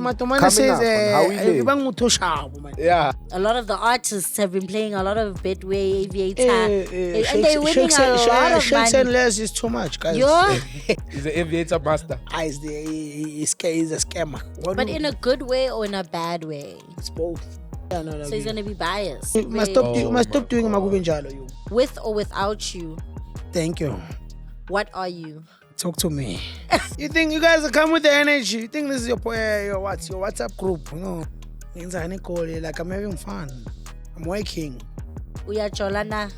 Matomane says, Yeah. A lot of the artists have been playing a lot of Betway, Aviator, and they're winning a lot of Shakes and money. less is too much, guys. He's an aviator master. He's a scammer. But in a good way or in a bad way? It's both. Yeah, no, So he's going to be biased. You must stop doing Magubinjalo, you. With or without you, Thank you. what are you? Talk to me. You think you guys come with the energy? You think this is your WhatsApp group? No. Like I'm having fun. I'm working. Uyachola na.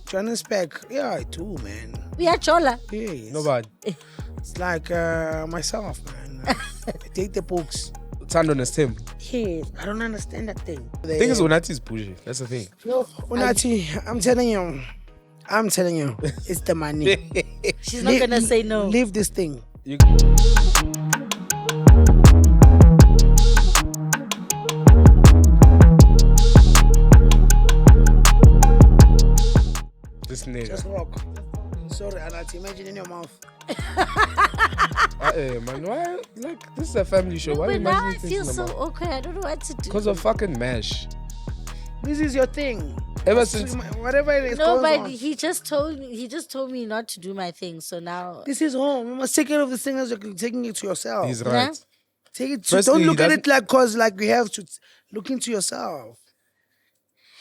Johannesburg. Yeah, I do, man. Uyachola. Yes. No bad. It's like myself, man. I take the books. Stand on a stem. Yes, I don't understand that thing. The thing is, Unati is bougie. That's the thing. No, Unati, I'm telling you, it's the money. She's not going to say no. Leave this thing. This nigga. Just rock. Sorry, Anati, imagine in your mouth. Man, why? Like, this is a family show. No, Why but you now I imagining things feel in the so mouth? awkward. I don't know what to do. Because of fucking MASH. This is your thing. Ever since... Whatever it is. No, goes but on. he just told me not to do my thing. So now This is home. You must take care of the thing as you're taking it to yourself. He's right. Take it. Firstly, Don't he look at doesn't- it like cause like you have to look into yourself.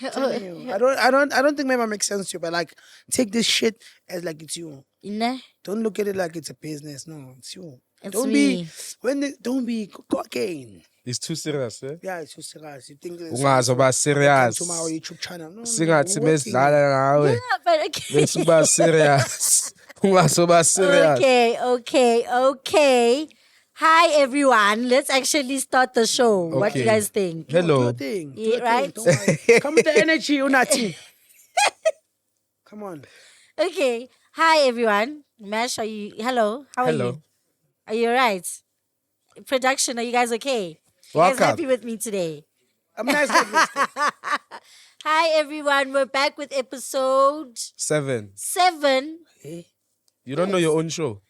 I'm telling you. I don't think maybe it makes sense to you, but like take this shit as like it's you. Nah, Don't look at it like it's a business. No, it's you. it's Don't me. don't be cocaine. He's too serious, eh? Yeah, it's too serious. You think it's Ungazoba serious. to my YouTube channel. No, Singathi working. mesidlala nawe. Yeah, but okay. Bese uba serious. Ungazoba serious. Okay. Hi everyone. Let's actually start the show. What do you Okay. guys think? Do Hello. your thing. Do Yeah, your thing. right? Don't worry. Come with the energy, Unati. Come on. Okay. Hi everyone. Mash, are you? Hello. How are Hello. you? Are you alright? Production, are you guys okay? You Welcome. guys happy with me today? I'm nice like this. Hi everyone. We're back with episode 7. 7. You don't know your own show?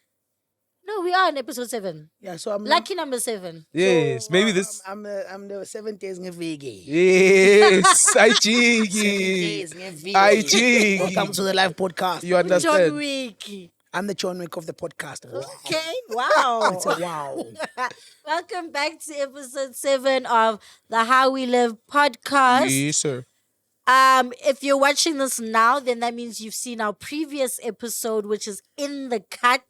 No, we are on episode 7. Yeah, so I'm Lucky number 7. Yes. Maybe this... I'm the 7 days ngeviki. Yes. I 7 cheeky. days ngeviki. I cheeky. Welcome to the live podcast. You John understand? Wick. I'm the John Wick of the podcast. Okay. Wow. It's a wow. Welcome back to episode 7 of the How We Live podcast. Yes, sir. If you're watching this now, then that means you've seen our previous episode, which is In the Cut,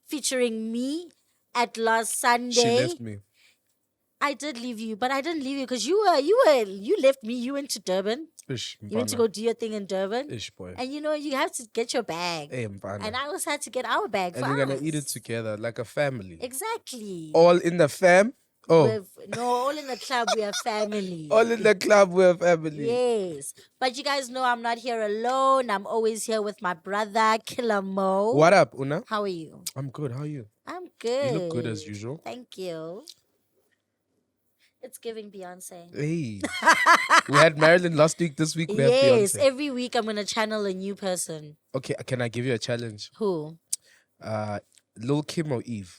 featuring me at last Sunday. She left me. I did leave you, but I didn't leave you because you left me. You went to Durban. Ish, You went to go do your thing in Durban. Ish, boy. And you know, you have to get your bag. Hey, Mpana. And I also had to get our bag. And for we're going us. to eat it together like a family. Exactly. All in the fam? Oh. No, all in the club, we are family. All in the club, we're family. Yes. But you guys know I'm not here alone. I'm always here with my brother, Killer Mo. What up, Una? How are you? I'm good. How are you? I'm good. You look good as usual. Thank you. It's giving Beyonce. Hey. We had Marilyn last week. This week we have Yes, Beyonce. every week I'm going to channel a new person. Okay, can I give you a challenge? Who? Lil Kim or Eve?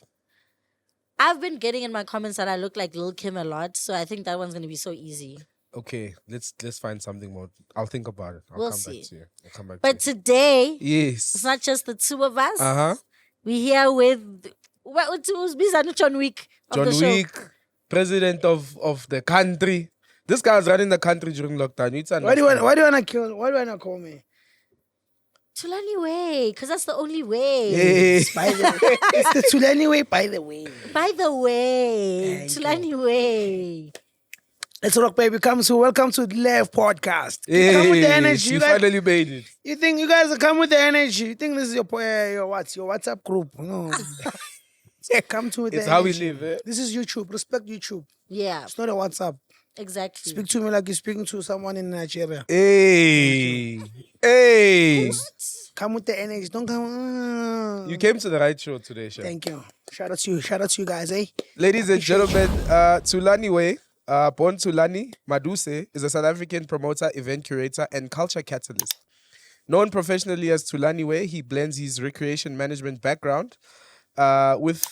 I've been getting in my comments that I look like Lil Kim a lot, so I think that one's going to be so easy. Okay, let's find something more. I'll think about it. I'll We'll come see. back to you. I'll come back But to today, you. it's Yes. not just the two of us. Uh-huh. We're here with who's busy? John Wick of John the show. Wick, president of the country. This guy's running the country during lockdown. You need to Why do you understand. want to call me? Thulani way, because that's the only way. Hey. By the way, it's the Thulani way, by the way. By the way, Thank Thulani way. Let's rock, baby. Welcome to the live podcast. Hey, Come with the energy. she You guys, finally made it. you think you guys come with the energy? You think this is your WhatsApp group? No. Come to the It's how we energy. live, eh? This is YouTube. Respect YouTube. Yeah, It's not a WhatsApp. exactly. Speak to me like you're speaking to someone in Nigeria. Hey. Hey. Come with the energy. Don't come. You came to the right show today, Chef. Thank you. Shout out to you. Shout out to you guys, eh? Ladies and gentlemen, Thulani Way, born Thulani Maduse, is a South African promoter, event curator, and culture catalyst. Known professionally as Thulani Way, he blends his recreation management background with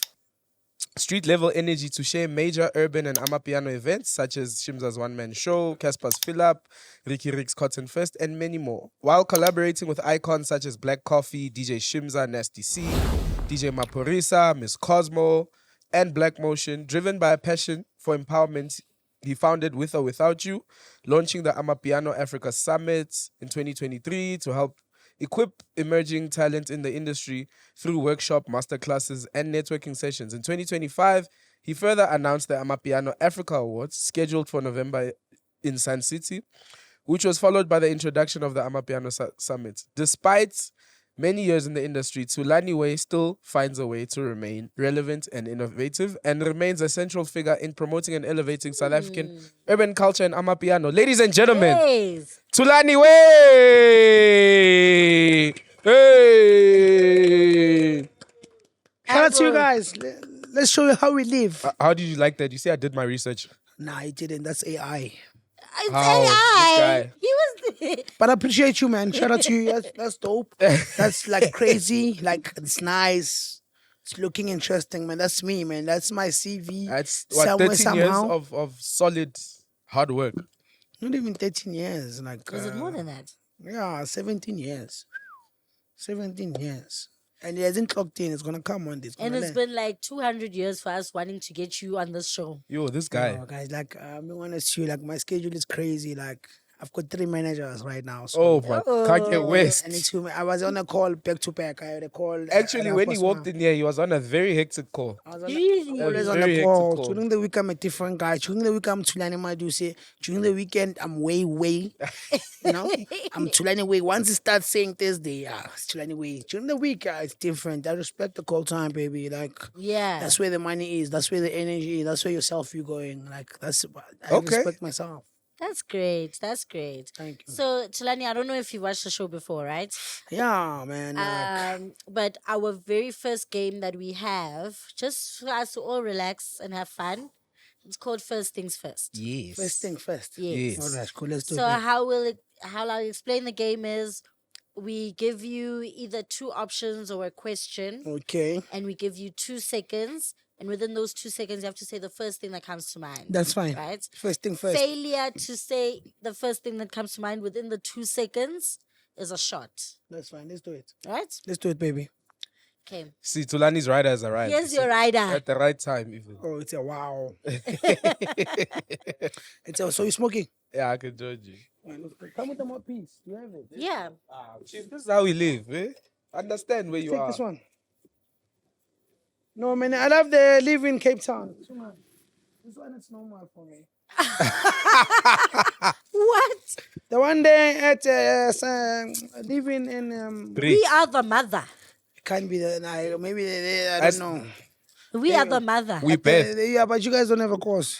street level energy to share major urban and Amapiano events such as Shimza's One Man Show, Casper's Fill Up, Ricky Rick's Cotton Fest, and many more. While collaborating with icons such as Black Coffee, DJ Shimza, Nasty C, DJ Maporisa, Miss Cosmo, and Black Motion, driven by a passion for empowerment, he founded With or Without You, launching the Amapiano Africa Summit in 2023 to help equip emerging talent in the industry through workshop, masterclasses, and networking sessions. In 2025, he further announced the Amapiano Africa Awards, scheduled for November in Sun City, which was followed by the introduction of the Amapiano Summit. Despite many years in the industry, Thulani Way still finds a way to remain relevant and innovative and remains a central figure in promoting and elevating South African urban culture and Amapiano. Ladies and gentlemen, Yes. Thulani Way! Hey! Shout out to you guys. Let's show you how we live. How did you like that? You say I did my research. Nah, I didn't. That's AI. It's How? This AI. guy. He was. But I appreciate you, man. Shout out to you. That's dope. That's like crazy. Like it's nice. It's looking interesting, man. That's me, man. That's my CV. That's what, Somewhere, 13 years somehow. of solid hard work. Not even 13 years. Like Was it more than that? Yeah, 17 years. 17 years. And it hasn't clocked in. It's gonna come one day. And it's been like 200 years for us wanting to get you on this show. Yo, this guy. Guys, like I'm being honest with you, like my schedule is crazy. Like I've got 3 managers right now. So Oh, but Kanye West. I need to. I was on a call back to back. I had a call. Actually, when he walked in here, he was on a very hectic call. I was on Really? always on Very the hectic call. call. During the week, I'm a different guy. During the week, I'm Thulani Maduse. During the weekend, I'm way. You know, I'm Thulani way. Once it starts saying Thursday, yeah, it's Thulani way. During the week, it's different. I respect the call time, baby. Like, Yeah. that's where the money is. That's where the energy is. That's where your self-view going. Like, that's. I Okay. respect myself. That's great. That's great. Thank you. So, Thulani, I don't know if you watched the show before, right? Yeah, man. Like, But our very first game that we have, just for us to all relax and have fun, it's called First Things First. Yes. first thing first. Yes. All right, cool. Let's do So it. how I'll explain the game is we give you either 2 options or a question, Okay, and we give you 2 seconds, and within those 2 seconds you have to say the first thing that comes to mind. that's fine. Right? First thing first. Failure to say the first thing that comes to mind within the 2 seconds is a shot. That's fine. Let's do it. Right? Let's do it, baby. Okay. See, Tulani's rider has arrived. Here's your rider. At the right time, even. Oh, it's a wow. So you're smoking? Yeah, I can judge you. Come with more piece. You have it. Yeah. Chief, this is how we live, eh? Understand where you Take are. this one. No, man, I love the live in Cape Town. This one is normal for me. What? The one there at living in Three. We are the mother. can't be the maybe I don't know. We are the mother. We bet. Yeah, but you guys don't have a course.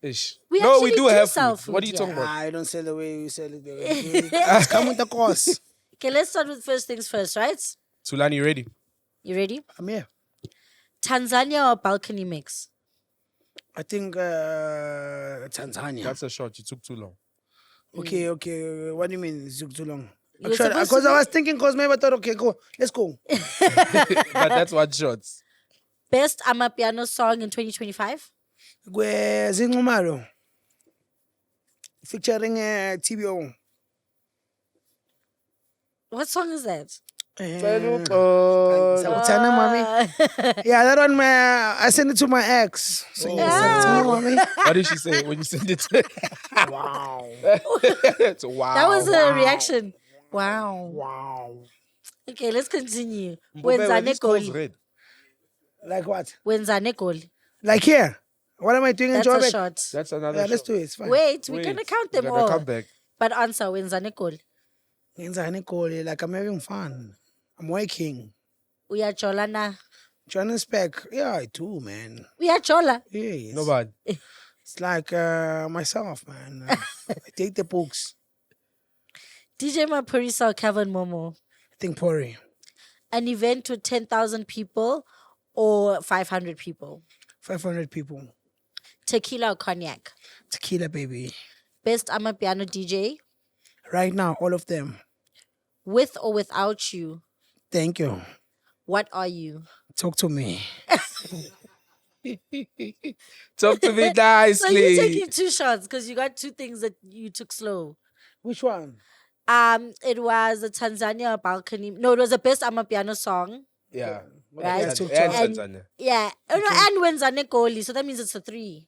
Ish. We No, we actually do do have sell food. What are you food, talking yeah. about? I don't sell the way you sell it. Just come with the course. Okay, let's start with first things first, right? Tulani, ready? You ready? I'm here. Tanzania or balcony mix? I think Tanzania. That's a shot. You took too long. Okay. What do you mean it took too long? You're Actually, supposed because to I be- was thinking, because maybe I thought, okay, go, let's go. But that's one shots. Best Amapiano song in 2025? Zingumaro. Featuring TBO. What song is that? Sabutana, mommy. Yeah, that one, I sent it to my ex. So yeah, send it to me, mommy. What did she say when you sent it? Wow. It's wow. That was a reaction. Wow. Wow. Okay, let's continue. Mbube, were these calls Wenzane red? Like what? Goli. Like here. What am I doing in That's a Joburg? shot. That's another Yeah, shot. let's do it. It's fine. Wait, we're Wait, gonna count we're them gonna all. come back. But answer Wenzane Goli. Like I'm having fun. I'm working. Uyachola na. Johannesburg. Yeah, I do, man. Uyachola. Yes. No bad. It's like myself, man. I take the books. DJ Maporisa or Kevin Momo. I think Pori. An event with 10,000 people or 500 people. 500 people. Tequila or cognac. Tequila, baby. Best Amapiano DJ. Right now, all of them. With or without you. Thank you. What are you? Talk to me. Talk to me So nicely. you're taking 2 shots because you got 2 things that you took slow. Which one? It was the Tanzania balcony. No, it was the best Amapiano song. Yeah. Right. Yeah, took And time. And Tanzania. yeah, oh no, and Wenzane Koli, so that means it's a 3.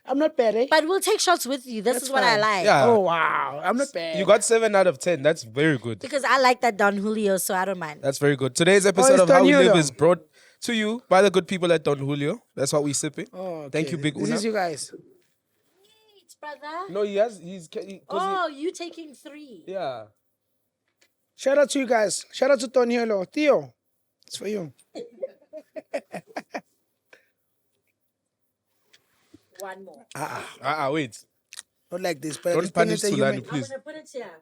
I'm not bad, eh? But we'll take shots with you. This That's is what I fine. like. Yeah. Oh wow, I'm not bad. You got 7 out of 10. That's very good. Because I like that Don Julio, so I don't mind. That's very good. Today's episode it's of How Don We Live Julio. is brought to you by the good people at Don Julio. That's what we sipping. Oh, Thank okay. you, Big This Una. is you guys. Wait, brother. No, he's Oh, you taking 3. yeah. Shout out to you guys. Shout out to Tony Hello. Theo. It's for you. One more. Wait. Not like this, but Don't this thing punish is a human. Thulani, I'm please. gonna put it here.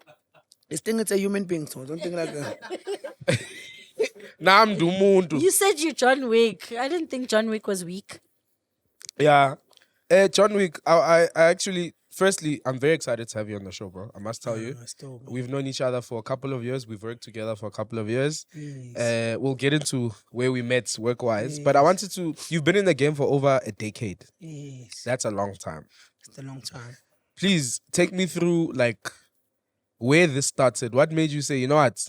This thing is a human being, so don't think like that. Nam du muntu. You said you John Wick. I didn't think John Wick was weak. Yeah. John Wick, I actually, firstly, I'm very excited to have you on the show, bro. I must tell you. Still, We've known each other for a couple of years. We've worked together for a couple of years. yes. We'll get into where we met work-wise. But I wanted to, you've been in the game for over a decade. Yes. That's a long time. It's a long time. Please take me through, like, where this started. What made you say, you know what?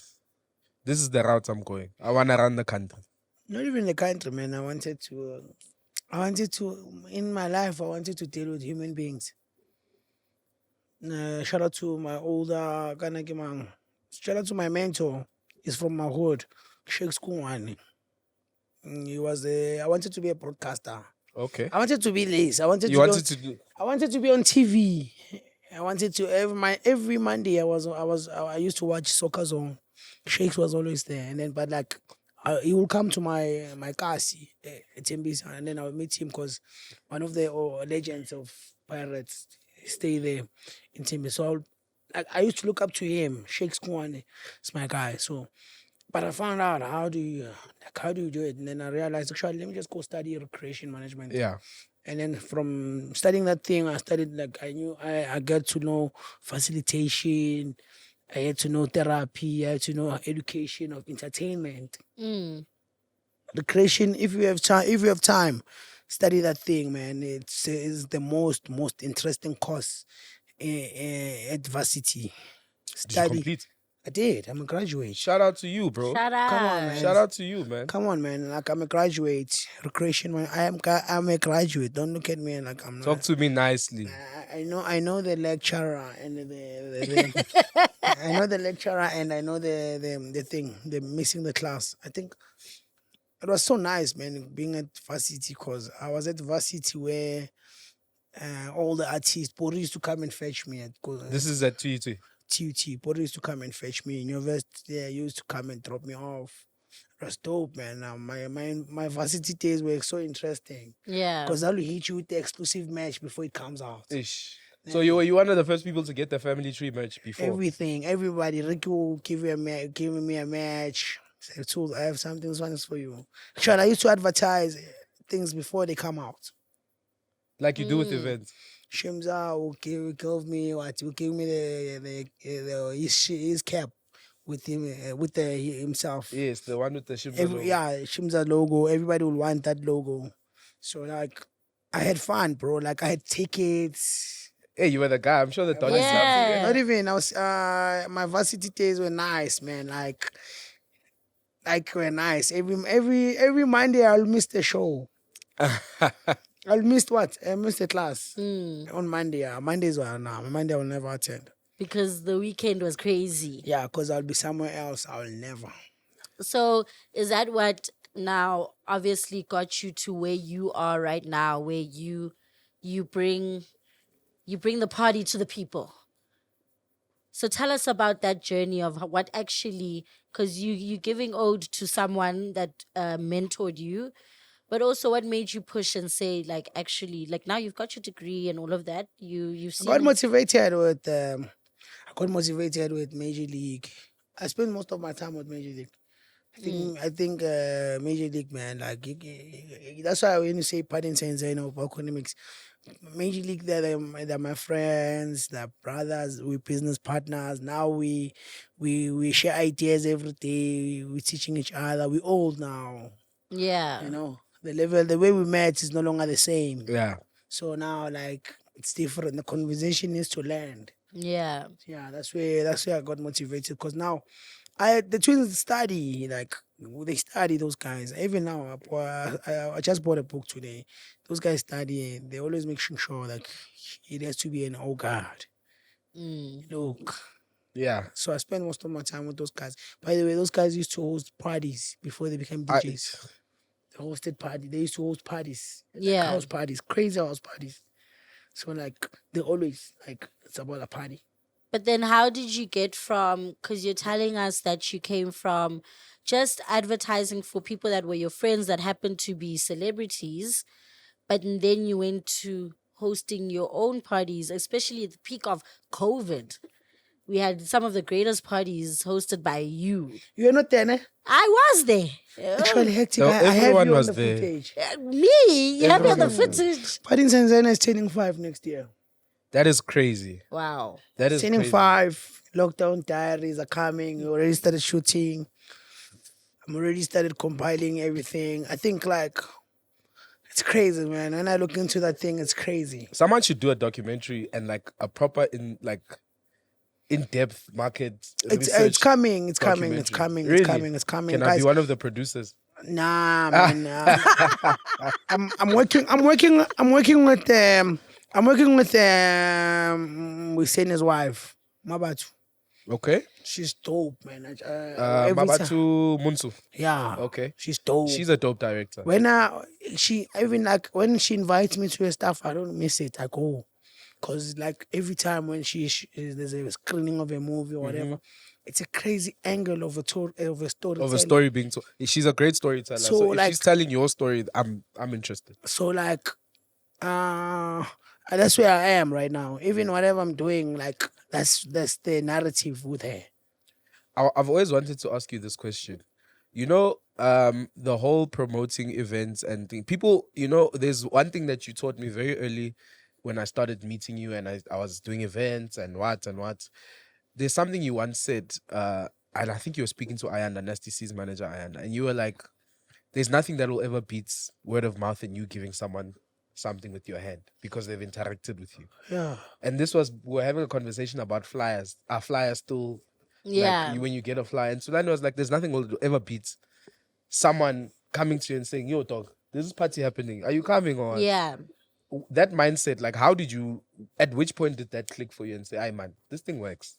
This is the route I'm going. I want to run the country. Not even the country, man. I wanted to, in my life, I wanted to deal with human beings. Shout out to my older, shout out to my mentor. He's from my hood, Sheikh Skungwane. He was I wanted to be a broadcaster. Okay. I wanted to be lace. I wanted to be on TV. I wanted to every Monday. I used to watch Soccer Zone. Shakes was always there, and then he will come to my kasi at MBC, and then I would meet him because one of the legends of Pirates stay there in Timby. So I used to look up to him. Shakes Kwane, it's my guy. So, but I found out how do you do it, and then I realized actually let me just go study recreation management. Yeah. And then from studying that thing, I studied I got to know facilitation, I had to know therapy, I had to know education of entertainment. Recreation, if you have time, study that thing, man. It's the most interesting course at varsity. Did you complete? I did. I'm a graduate. Shout out to you, bro. Shut up. Come on, man. Shout out to you, man. Come on, man. Like I'm a graduate. Recreation, man. I'm a graduate. Don't look at me like I'm not. Talk to me nicely. I know the lecturer and the I know the lecturer and I know the thing, the missing the class. I think it was so nice, man, being at varsity because I was at varsity where all the artists, Pori used to come and fetch me. This is at TUT. TUT, Pori used to come and fetch me. In university, they used to come and drop me off. It was dope, man. My varsity days were so interesting. Yeah. Because I'll hit you with the exclusive match before it comes out. Ish. So you were one of the first people to get the family tree merch before. Everything, everybody. Riky will give me a match. Say, "Tools, I have something nice for you." Sure, I used to advertise things before they come out. Like you do with events. Shimza will give me his cap with him himself. Yes, the one with the ship. Yeah, Shimza logo. Everybody will want that logo. So like, I had fun, bro. Like I had tickets. Hey, you were the guy. I'm sure the Donny Yeah. Not even. I was. My varsity days were nice, man. Like were nice. Every Monday I'll miss the show. I'll miss what? I miss the class on Monday. Mondays were Monday I will never attend. Because the weekend was crazy. Yeah, because I'll be somewhere else. I'll never. So is that what now obviously got you to where you are right now, where you bring the party to the people? So tell us about that journey of what actually, because you giving ode to someone that mentored you, but also what made you push and say like actually like now you've got your degree and all of that. You've seen. I got motivated with Major League. I spent most of my time with Major League. I think Major League, man, like that's why when you say pardon saying economics, Major League, they're my friends, they're brothers, we're business partners. Now we share ideas every day. We're teaching each other. We're old now. Yeah. You know, the way we met is no longer the same. Yeah. So now, like, it's different. The conversation is to land. Yeah. Yeah, that's where I got motivated because now, the twins study like they study those guys. Even now, I just bought a book today. Those guys study. And they always make sure like it has to be an oh God. Look. Yeah. So I spend most of my time with those guys. By the way, those guys used to host parties before they became DJs. They hosted party. They used to host parties. Like Yeah. house parties, crazy house parties. So like they always like it's about a party. But then how did you get from, because you're telling us that you came from just advertising for people that were your friends that happened to be celebrities, but then you went to hosting your own parties, especially at the peak of COVID. We had some of the greatest parties hosted by you. You're not there, ne? I was there. Actually, hectic. So I have everyone you on was the there. footage. Me? You have me on the Everyone was footage? But in Tanzania is turning 5 next year. That is crazy. Wow. That is Turning crazy. 5. Lockdown diaries are coming. We already started shooting. I'm already started compiling everything. I think like it's crazy, man. When I look into that thing, it's crazy. Someone should do a documentary and like a proper in-depth market It's research coming. It's coming. It's documentary. coming. Really? It's coming. It's coming. Can I Guys, be one of the producers? nah, man. I'm working. I'm working with Hussein, his wife, Mabatu. Okay. She's dope, man. Every time- Mabatu Munsu. Yeah. Okay. She's dope. She's a dope director. When she even like when she invites me to her stuff, I don't miss it. I go, cause like every time when there's a screening of a movie or whatever, it's a crazy angle of a story. Of a story being told. She's a great storyteller. So, So if like- she's telling your story, I'm interested. So like, that's where I am right now. Even whatever I'm doing, like that's the narrative with her. I've always wanted to ask you this question. You know, the whole promoting events and thing. People, you know, there's one thing that you taught me very early when I started meeting you and I was doing events and what. There's something you once said, and I think you were speaking to Ayanda, Nasty C's manager Ayanda, and you were like, there's nothing that will ever beat word of mouth and you giving someone something with your hand because they've interacted with you. Yeah. And we're having a conversation about flyers. Are flyers still Yeah. like when you get a flyer? And Thulani was like, there's nothing will ever beat someone coming to you and saying, yo, dog, this is party happening. Are you coming or what?" Yeah. That mindset, like at which point did that click for you and say, "Ay man, this thing works"?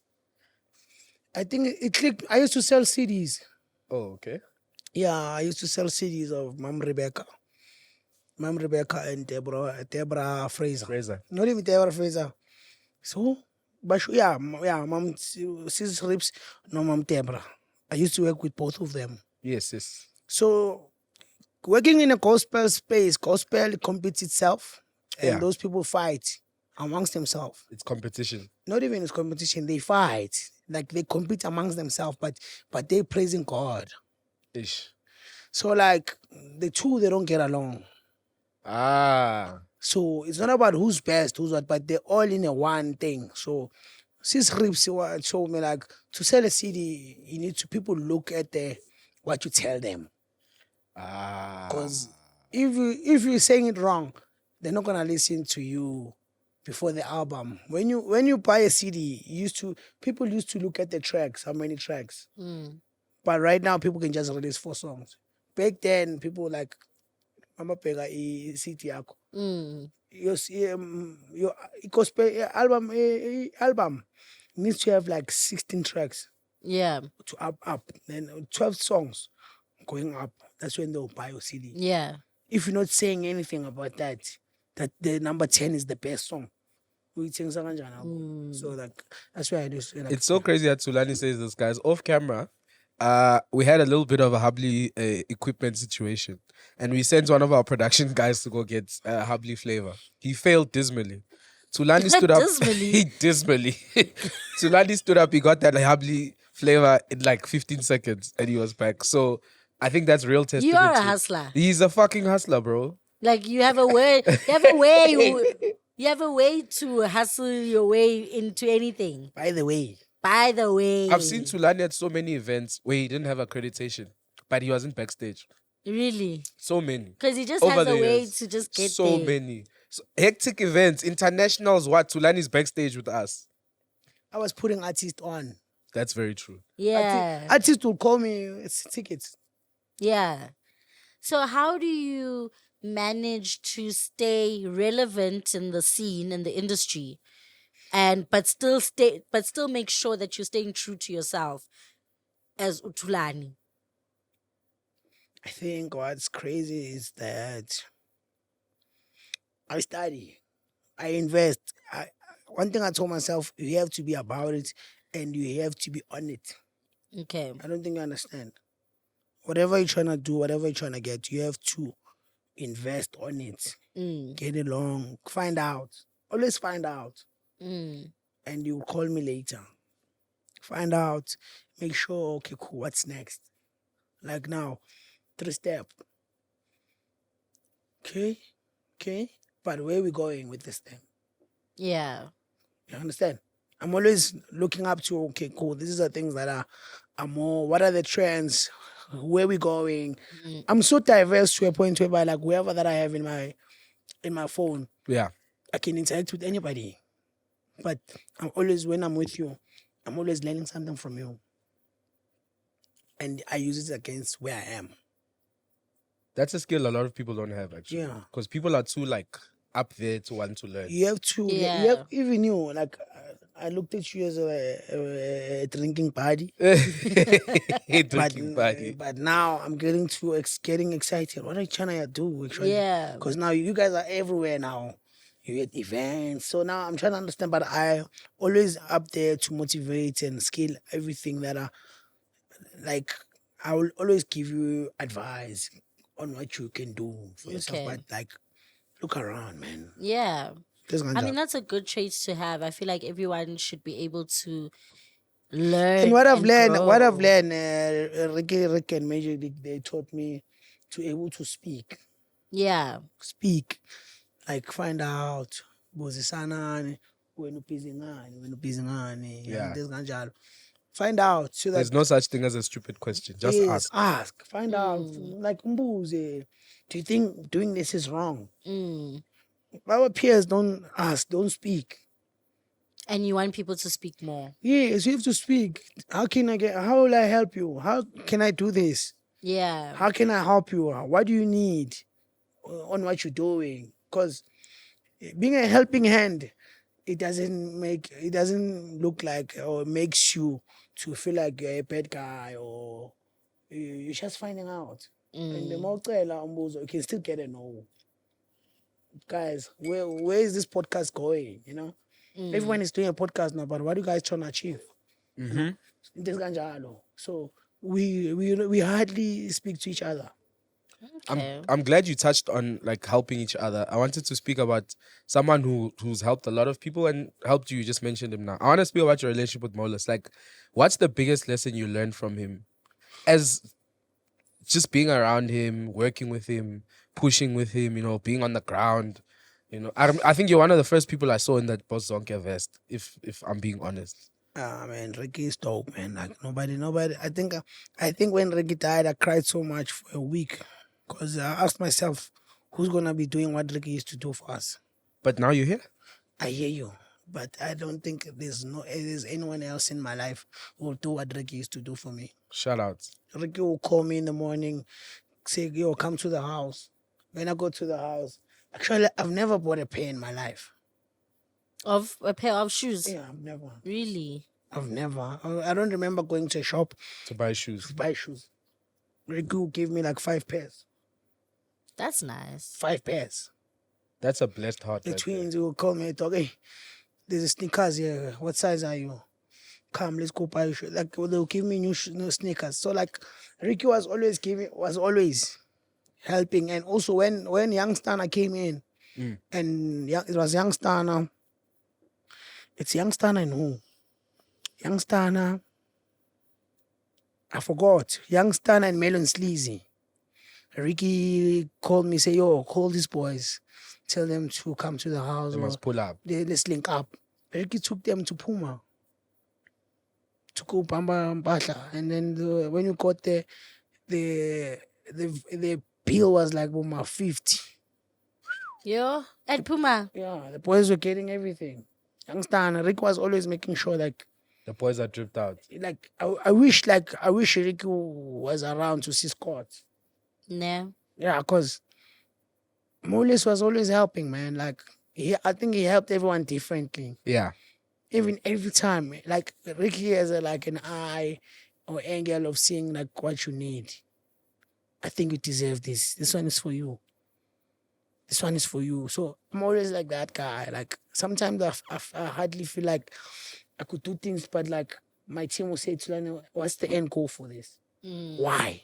I think it clicked. I used to sell CDs. Oh, okay. Yeah, I used to sell CDs of Mom Rebecca and Deborah Fraser. Fraser. Not even Deborah Fraser. So, but Mom Sis Rips, no Mom Deborah. I used to work with both of them. Yes. So, working in a gospel space, gospel competes itself, and Yeah. those people fight amongst themselves. It's competition. Not even as competition, they fight. Like they compete amongst themselves, but they're praising God. Ish. So like the two, they don't get along. Ah. So it's not about who's best, who's what, but they're all in a one thing. So Sis Rips showed me like to sell a CD, you need to people look at what you tell them. Ah. Because if you're saying it wrong, they're not gonna listen to you before the album. When you buy a CD, people used to look at the tracks, how many tracks. But right now people can just release 4 songs. Back then people were like Amapega CD yako. Your gospel album needs to have like 16 tracks Yeah. to up. Then 12 songs going up. That's when they'll buy your CD. Yeah. If you're not saying anything about that the number 10 is the best song. So like that's why I do. Like, It's so crazy that Thulani says this, guys. Off camera, we had a little bit of a Hubley equipment situation, and we sent one of our production guys to go get Hubley flavor. He failed dismally. Thulani stood up. Dismally? Dismally. Thulani stood up. He got that Hubley flavor in like 15 seconds, and he was back. So I think that's real testament. You are a to- hustler. He's a fucking hustler, bro. Like you have a way to hustle your way into anything. by the way, By the way. I've seen Thulani at so many events where he didn't have accreditation, but he wasn't backstage. Really? So many. Because he just Over has the a way years. to just get So there. many. So, hectic events, internationals, what? Tulani's backstage with us. I was putting artists on. That's very true. Yeah. Artists will call me, it's tickets. Yeah. So how do you manage to stay relevant in the scene, in the industry, and but still make sure that you're staying true to yourself as Utulani? I think what's crazy is that I study, I invest. One thing I told myself, you have to be about it and you have to be on it. Okay. I don't think you understand. Whatever you're trying to do, whatever you're trying to get, you have to invest on it. Mm. Get along, find out. Always find out. Mm. And you call me later. Find out, make sure, okay, cool, what's next? Like now, 3 step. Okay. But where we going with this thing? Yeah. You understand? I'm always looking up to, okay, cool, these are things that are more, what are the trends? Where we going? Mm. I'm so diverse to a point whereby like wherever that I have in my phone, Yeah. I can interact with anybody. But I'm always, when I'm with you, I'm always learning something from you. And I use it against where I am. That's a skill a lot of people don't have, actually. Yeah. Because people are too, like, up there to want to learn. You have to, you Yeah. have, even you, like, I looked at you as a drinking party. Drinking party. But now I'm getting getting excited. What are you trying to do? Yeah. Because now you guys are everywhere now. You at events. So now I'm trying to understand, but I always up there to motivate and scale everything that like, I will always give you advice on what you can do for yourself. Okay. But like, look around, man. Yeah. There's I mean, that's a good trait to have. I feel like everyone should be able to learn. And what I've grow. learned, Rick and Major League, they taught me to able to speak. Yeah. Speak. Like, find out. Buzisana, when busy ngani, Yeah. this kanjalo. Find out so that There's no such thing as a stupid question. Just yes, ask. Find out. Like, Mbuze, do you think doing this is wrong? Mm. Our peers don't ask, don't speak. And you want people to speak more. Yes, you have to speak. How will I help you? How can I do this? Yeah. How can I help you? What do you need on what you're doing? Because being a helping hand, it doesn't look like or makes you to feel like you're a bad guy or you're just finding out. And the more you can still get a no. Guys, where is this podcast going? You know? Everyone is doing a podcast now, but what are you guys trying to achieve? Mm-hmm. This ganjalo. So we hardly speak to each other. Okay. I'm glad you touched on like helping each other. I wanted to speak about someone who's helped a lot of people and helped you. You just mentioned him now. I want to speak about your relationship with Molus. Like, what's the biggest lesson you learned from him, as just being around him, working with him, pushing with him, being on the ground. I think you're one of the first people I saw in that Boss Zonke vest, if I'm being honest. Man, Ricky is dope, man. Like nobody. I think when Ricky died, I cried so much for a week because I asked myself, who's gonna be doing what Ricky used to do for us? But now you're here. I hear you, but I don't think there's anyone else in my life who will do what Ricky used to do for me. Shout out. Ricky will call me in the morning, say, "Yo, come to the house." When I go to the house, actually, I've never bought a pair in my life. Of a pair of shoes. Yeah, I've never. Really? I've never. I don't remember going to a shop To buy shoes. to buy shoes. Ricky will give me like 5 pairs. That's nice. 5 pairs. That's a blessed heart. The right twins will call me and talk, hey, there's a sneakers here. What size are you? Come, let's go buy shoes. Like, they'll give me new sneakers. So, like, Ricky was always helping. And also, when Youngstana came in, and it was Youngstana, it's Youngstana and who? Youngstana, I forgot. Youngstana and Melon Sleazy. Ricky called me, say, yo, call these boys. Tell them to come to the house. They must pull up. Let's link up. Ricky took them to Puma. To go Bamba Mbasha. And then when you got there, the bill was like about 50. Yo, at Puma. Yeah, the boys were getting everything. Youngster Rick was always making sure The boys are dripped out. I wish Ricky was around to see Scott. No. Yeah, because Molis was always helping, man. I think he helped everyone differently. Yeah. Even every time, like Ricky has an eye or angle of seeing like what you need. I think you deserve this. This one is for you. This one is for you. So I'm always like that guy. Like sometimes I hardly feel like I could do things, but like my team will say, Thulani, what's the end goal for this? Why?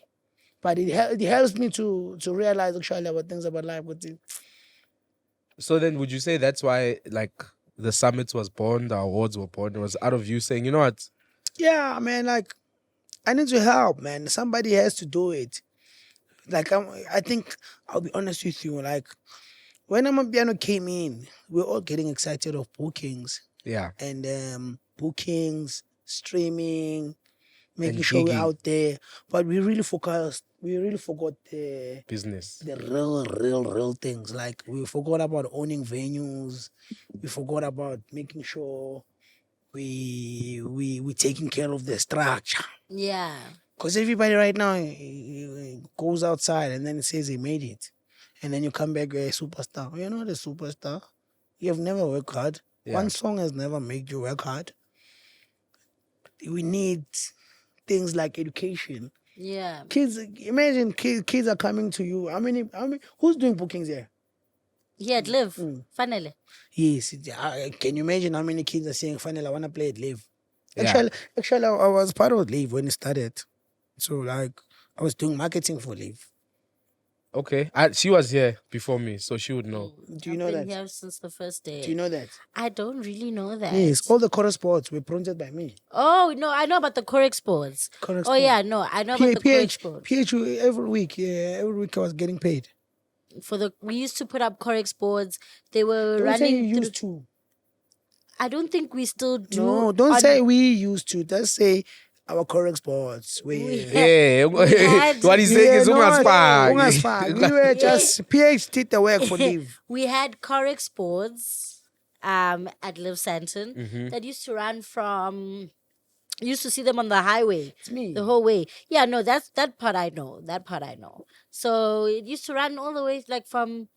But it helps me to realize actually about things about life. So then would you say that's why like the summit was born, the awards were born? It was out of you saying, you know what? Yeah, man, like I need to help, man. Somebody has to do it. Like I think I'll be honest with you, like when Amapiano came in, we were all getting excited of bookings. Yeah. And bookings, streaming, making And sure we're gigging. out there. But we really forgot the Business. the real things. Like we forgot about owning venues. We forgot about making sure we taking care of the structure. Yeah. Because everybody right now goes outside and then it says he made it. And then you come back, you're a superstar. You're not a superstar. You have never worked hard. Yeah. One song has never made you work hard. We need things like education. Yeah. Kids, imagine kids are coming to you. How many, who's doing bookings here? He had live. Finally. Yes. Can you imagine how many kids are saying, finally, I want to play at Live? Yeah. Actually, I was part of Live when it started. So, like, I was doing marketing for Live. Okay. She was here before me, so she would know. Do you know I've that? been here since the first day. Do you know that? I don't really know that. Yes, all the chorus boards were printed by me. Oh, no, I know about the Correct Sports. Chorus Oh, board. yeah, no, I know about the Correct Sports. PH every week. Yeah, every week I was getting paid. We used to put up Correct Boards. They were Don't say running you through. used to. I don't think we still do. No, don't on- say we used to. Just say our chorus boards. We- Yeah. had- What he's saying is ungasfaki. We were just PH did the work for Live. We had Correct Sports at Live Santon Mm-hmm. that used to run from. Used to see them on the highway. It's me. The whole way. Yeah, no, that part I know. That part I know. So it used to run all the way like from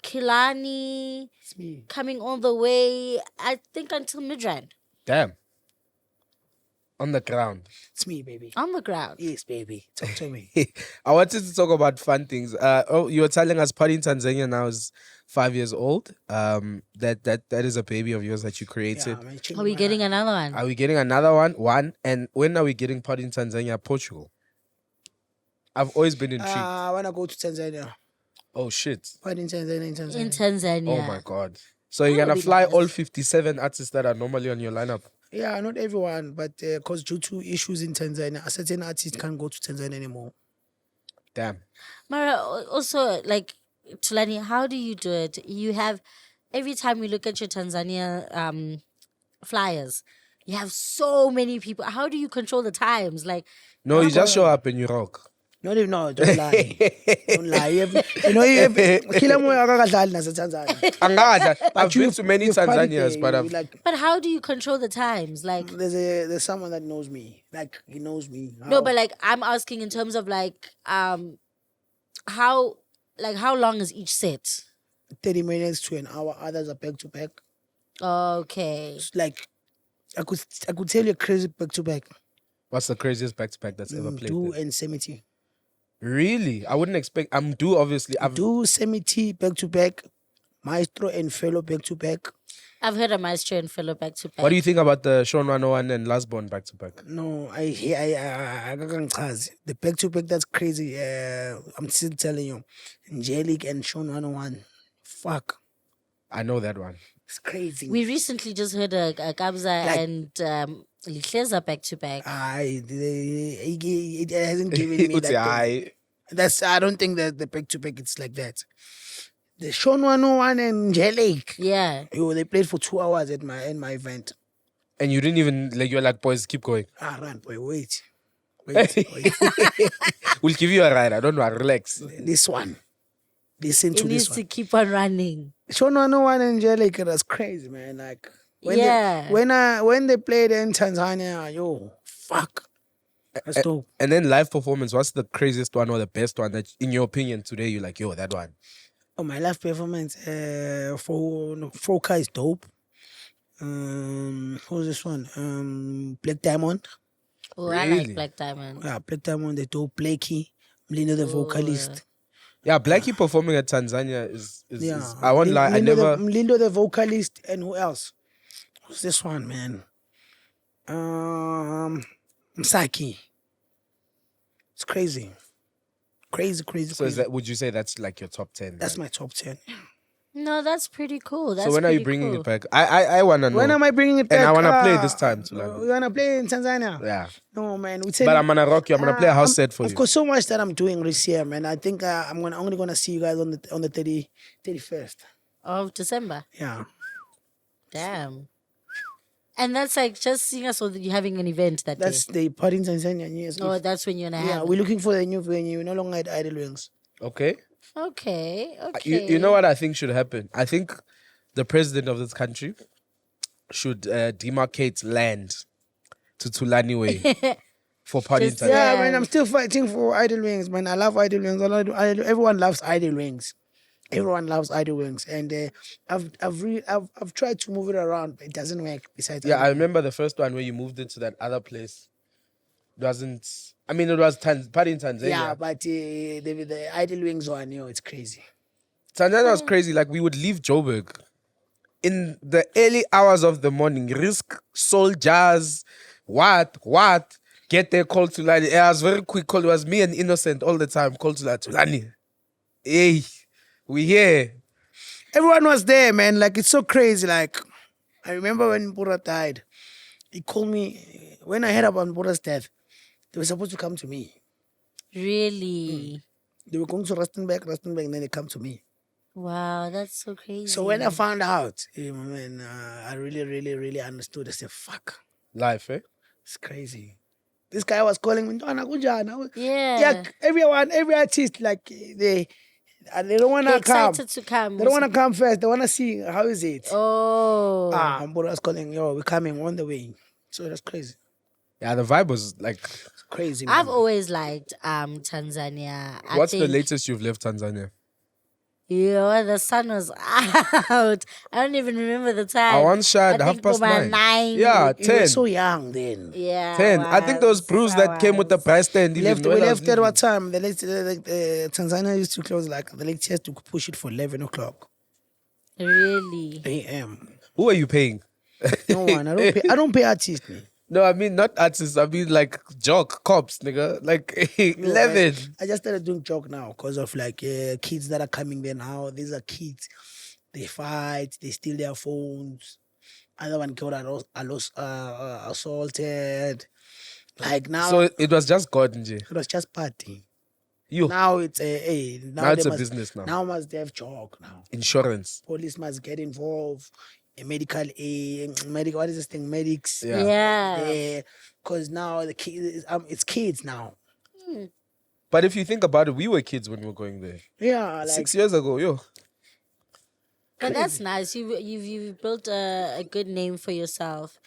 Kilani, It's me. coming all the way, I think until Midrand. Damn. On the ground. It's me, baby. On the ground. Yes, baby. Talk to me. I wanted to talk about fun things. You were telling us Party in Tanzania now is 5 years old. That is a baby of yours that you created. Yeah, man, Are we getting another one? Are we getting another one? One. And when are we getting Party in Tanzania, Portugal? I've always been intrigued. I want to go to Tanzania. Oh shit. What in Tanzania? In Tanzania. Oh my god. So you're That gonna would be fly nice. all 57 artists that are normally on your lineup? Yeah, not everyone, but because due to issues in Tanzania, a certain artist can't go to Tanzania anymore. Damn. Mara, also, like, Thulani, how do you do it? You have, every time we look at your Tanzania flyers, you have so many people. How do you control the times? Like, No, you just show up and you rock. Not even, no, don't lie. Don't lie. You have kila moya akakadlali nase Tanzania. I've been to many you've partied Tanzanias, there, but you I've like, but how do you control the times? Like, there's someone that knows me. Like he knows me. no, but like, I'm asking in terms of like, how long is each set? 30 minutes to an hour. Others are back to back. Okay. It's like I could tell you crazy back to back. What's the craziest back-to-back that's ever played? Do there? and Semiti. Really? I wouldn't expect. I'm due, obviously. Do Semiti back to back. Maestro and Fellow back to back. I've heard a Maestro and Fellow back to back. What do you think about the Sean 101 and Lasbon back-to-back? No, I the back to back that's crazy. I'm still telling you, Angelic and Sean 101. Fuck, I know that one. it's crazy. We recently just heard a Kabza and Lihleza back to back. It hasn't given me Uthi, that. aye. I don't think that the back to back it's like that. The Sean 101 and Angelic. Yeah. Yo, they played for 2 hours at my event. And you didn't even, like, you're like, boys, keep going. Run, boy, wait. Wait. We'll give you a ride. I don't worry. Relax. This one. Listen It to needs this to one. keep on running. Shono no one Angelica, that's crazy, man. Like when Yeah. when they played in Tanzania, yo, fuck. That's dope. And then live performance. What's the craziest one or the best one that, in your opinion, today you're like, yo, that one? Oh, my live performance for Foka is dope. Who's this one? Black Diamond. Oh, I like Really? Black Diamond. Yeah, Black Diamond, the dope. Blakey, Mlindo, the vocalist. Yeah, Blackie performing at Tanzania is Yeah, I won't lie. I never. Mlindo, the vocalist, and who else? Who's this one, man? Msaki. It's crazy. Crazy. So is that? Would you say that's like your top 10? That's my top 10. No, that's pretty cool. That's So when are you pretty bringing cool. it back? I wanna know. When am I bringing it back? And I wanna play this time to London. You wanna play in Tanzania? Yeah, No, man. but I'm gonna rock you. I'm gonna play a house set for I've you. got so much that I'm doing this year, man. I think I'm only gonna see you guys on the 31st. Of December. Yeah. Damn. And that's like just seeing us, or you're having an event that That's day. the party in Tanzania. Yes. Oh, that's when you're gonna Yeah, have. we're looking for a new venue. We're no longer at Idle Wings. Okay. Okay. You know what I think should happen? I think the president of this country should demarcate land to Thulani Way for party in Just- Tanzania. Yeah, Yeah. man. I'm still fighting for Idle Wings, man. I love Idle Wings. Everyone loves Idle Wings. Everyone loves Idle Wings, and I've tried to move it around, but it doesn't work. Besides, Yeah, I Idle Wings. remember the first one where you moved into that other place. It wasn't. I mean, it was party in Tanzania. Yeah, but the Idle Wings one, it's crazy. Tanzania was crazy. Like, we would leave Joburg in the early hours of the morning, risk soldiers, what, get there, call Thulani. It was very quick call. It was me and Innocent all the time. Call Thulani. Hey, we here. Everyone was there, man. Like, it's so crazy. Like, I remember when Mbura died, he called me. When I heard about Mbura's death, they were supposed to come to me. Really? They were going to Rustenburg, and then they come to me. Wow, that's so crazy. So when I found out, man, I really, really, really understood. I said, fuck, Life, eh? it's crazy. This guy was calling me, "Ntwana, kunjani?" Yeah. Every artist, like, they don't want They're to come. excited to come. They don't want to come first. They want to see how is it. Oh. Mbura was calling, yo, we're coming on the way. So that's crazy. Yeah, the vibe was like. It's crazy, I've man. always liked Tanzania. What's the think, latest you've left Tanzania? The sun was out. I don't even remember the time. I once shot I think 9:30. 9. Yeah, You were 10. so young then. Yeah. 10. I think those brews that came with the price stand. We even left, when we I was left at leaving. what time? Tanzania used to close, like, the latest to push it for 11 o'clock Really? a.m. Who are you paying? No one. I don't pay artists, man. No, I mean not artists. I mean like jock cops, nigga. Like 11. I just started doing joke now because of, like, kids that are coming there now. These are kids. They fight. They steal their phones. Other one got assaulted. Like, now, So it was just God, nje. it was just party. You Now it's now it's they a business now. Now must they have joke now. Insurance. Police must get involved. Medical what is this thing? Medics. Yeah. Yeah. Because now the kids, it's kids now. But if you think about it, we were kids when we were going there. Yeah, like 6 years ago, yo. But that's nice. You've built a good name for yourself.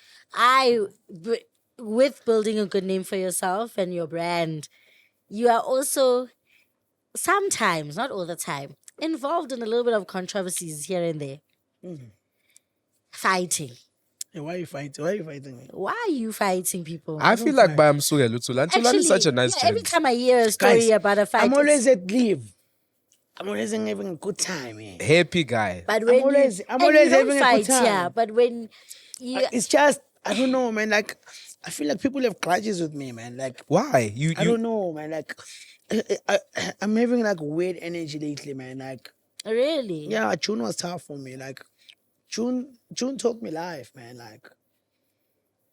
With building a good name for yourself and your brand, you are also sometimes, not all the time, involved in a little bit of controversies here and there. Fighting. Hey, why are you fighting? Why are you fighting me? Why are you fighting people? I feel like by Msuya Lutula. Tulani is such a nice every gent. time I hear a story Guys, about a fight, I'm always at leave. I'm always having a good time. Happy guy. but when always you having a don't good fight, time. yeah. But when you, It's just, I don't know, man. Like, I feel like people have grudges with me, man. Like, Why? I don't know, man. Like, I'm having, like, weird energy lately, man. Like, really, yeah, June was tough for me. Like, June taught me life, man.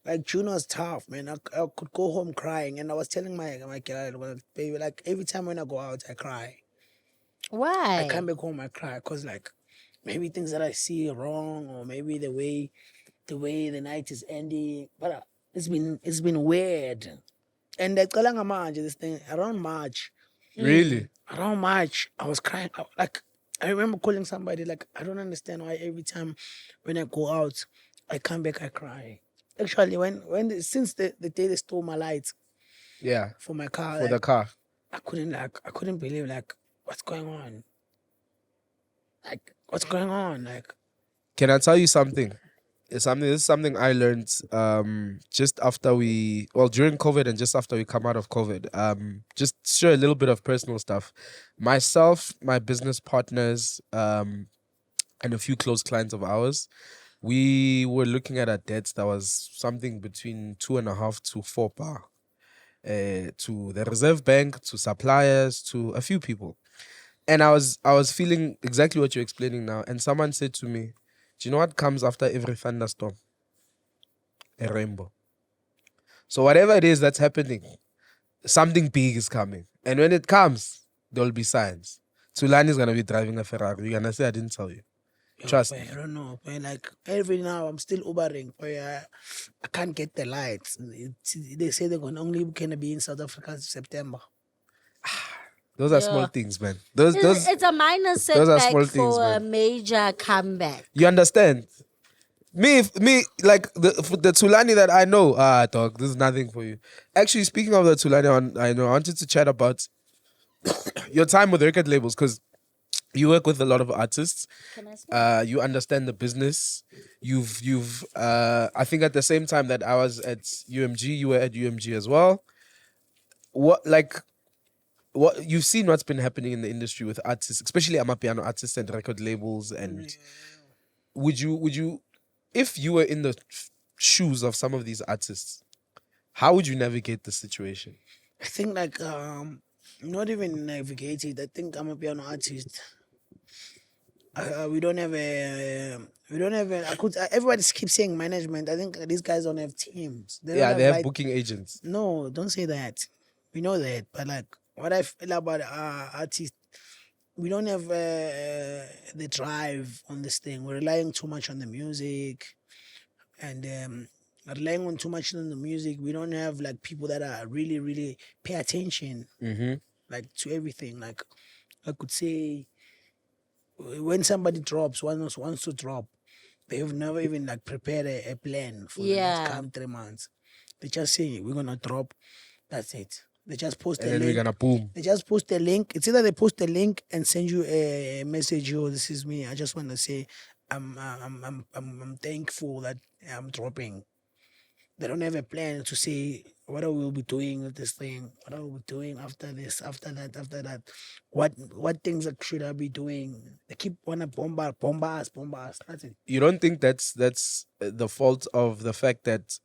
Like June was tough, man. I could go home crying, and I was telling my girl, well, baby, like, every time when I go out, I cry. why? I come back home, I cry, cause, like, maybe things that I see are wrong, or maybe the way the night is ending. But it's been weird. And I call manje this thing around March. Really? Around March, I was crying. Like I remember calling somebody. Like I don't understand why every time when I go out, I come back, I cry. Actually, since the day they stole my lights Yeah. for my car, For like, the car. I couldn't believe like what's going on. Like what's going on? Like Can I tell you something? This is something I learned just after during COVID and just after we come out of COVID. Just share a little bit of personal stuff. Myself, my business partners, and a few close clients of ours, we were looking at a debt that was something between 2.5 to 4 bar. To the Reserve Bank, to suppliers, to a few people. And I was feeling exactly what you're explaining now. And someone said to me, do you know what comes after every thunderstorm? A rainbow. So whatever it is that's happening, something big is coming. And when it comes, there'll be signs. Thulani is gonna be driving a Ferrari. You're gonna say I didn't tell you. Trust boy, me. I don't know. Boy, like every now I'm still Ubering. Boy, I can't get the lights. They say they're gonna be in South Africa in September. Those are Yeah. small things, man. Those It's a minor those are setback small for things, a man. major comeback. You understand? Me, like the Thulani that I know, dog, this is nothing for you. Actually, speaking of the Thulani, I wanted to chat about your time with record labels because you work with a lot of artists. Can I smell? You understand the business. You've I think at the same time that I was at UMG, you were at UMG as well. What you've seen what's been happening in the industry with artists, especially Amapiano artists and record labels, and would you if you were in the shoes of some of these artists, how would you navigate the situation? I think like not even navigated. I think I'm a piano artist. We don't have I could everybody keeps saying management. I think these guys don't have teams. They don't Yeah, they have like, booking agents. no, don't say that. We know that, but like what I feel about artists, we don't have the drive on this thing. We're relying too much on the music, and relying on too much on the music. We don't have like people that are really, really pay attention Mm-hmm. like to everything. Like I could say, when somebody drops, wants to drop, they've never even like prepared a plan for the Yeah. next come 3 months. They just say we're gonna drop. That's it. They just post And a then we're link. gonna boom. They just post a link. It's either they post a link and send you a message. Oh, this is me. I just want to say, I'm thankful that I'm dropping. They don't have a plan to say what I will be doing with this thing. What I will be doing after this, after that, after that. What things that should I be doing? They keep wanna bomb us. That's it. You don't think that's the fault of the fact that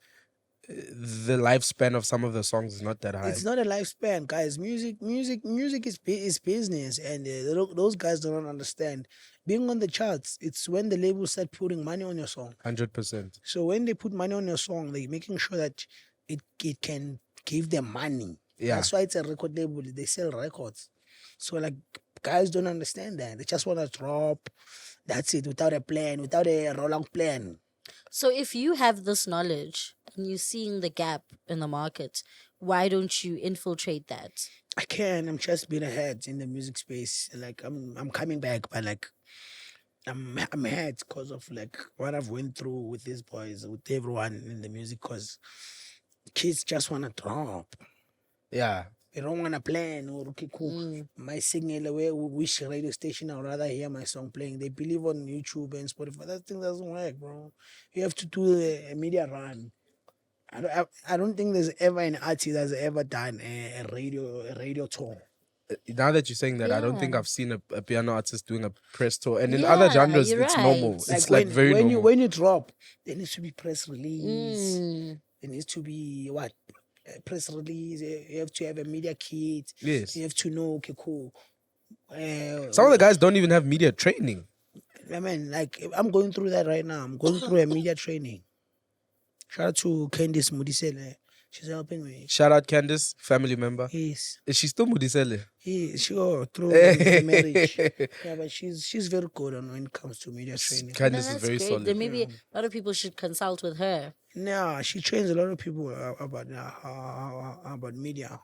the lifespan of some of the songs is not that high? It's not a lifespan, guys. Music is business, and those guys don't understand. Being on the charts, it's when the labels start putting money on your song. 100%. So when they put money on your song, they're making sure that it can give them money. Yeah. That's why it's a record label. They sell records. So like guys don't understand that. They just want to drop. That's it, without a plan, without a roll-on plan. So if you have this knowledge and you're seeing the gap in the market, why don't you infiltrate that? I can. I'm just being ahead in the music space. Like I'm coming back, but like I'm ahead because of like what I've went through with these boys, with everyone in the music. Cause kids just wanna drop. Yeah. They don't wanna plan. Or okay, cool. My signal away, which radio station I'd rather hear my song playing. They believe on YouTube and Spotify. That thing doesn't work, bro. You have to do a media run. I don't think there's ever an artist that's ever done a radio tour. Now that you're saying that, I don't think Yeah. I've seen a piano artist doing a press tour. And in other genres, you're it's normal. right. It's like very when normal. when you drop, there needs to be press release. Mm. There needs to be what? A press release. You have to have a media kit. Yes. You have to know. Okay, cool. Some of the guys don't even have media training. I mean, like I'm going through that right now. I'm going through a media training. Shout out to Candice Mudisele. She's helping me. Shout out Candice, family member. Yes. Is she still Mudisele? Sure, through the marriage. Yeah, but she's very good on when it comes to media training. Then Candice is that's very great. solid. Then maybe a lot of people should consult with her. No, she trains a lot of people about media.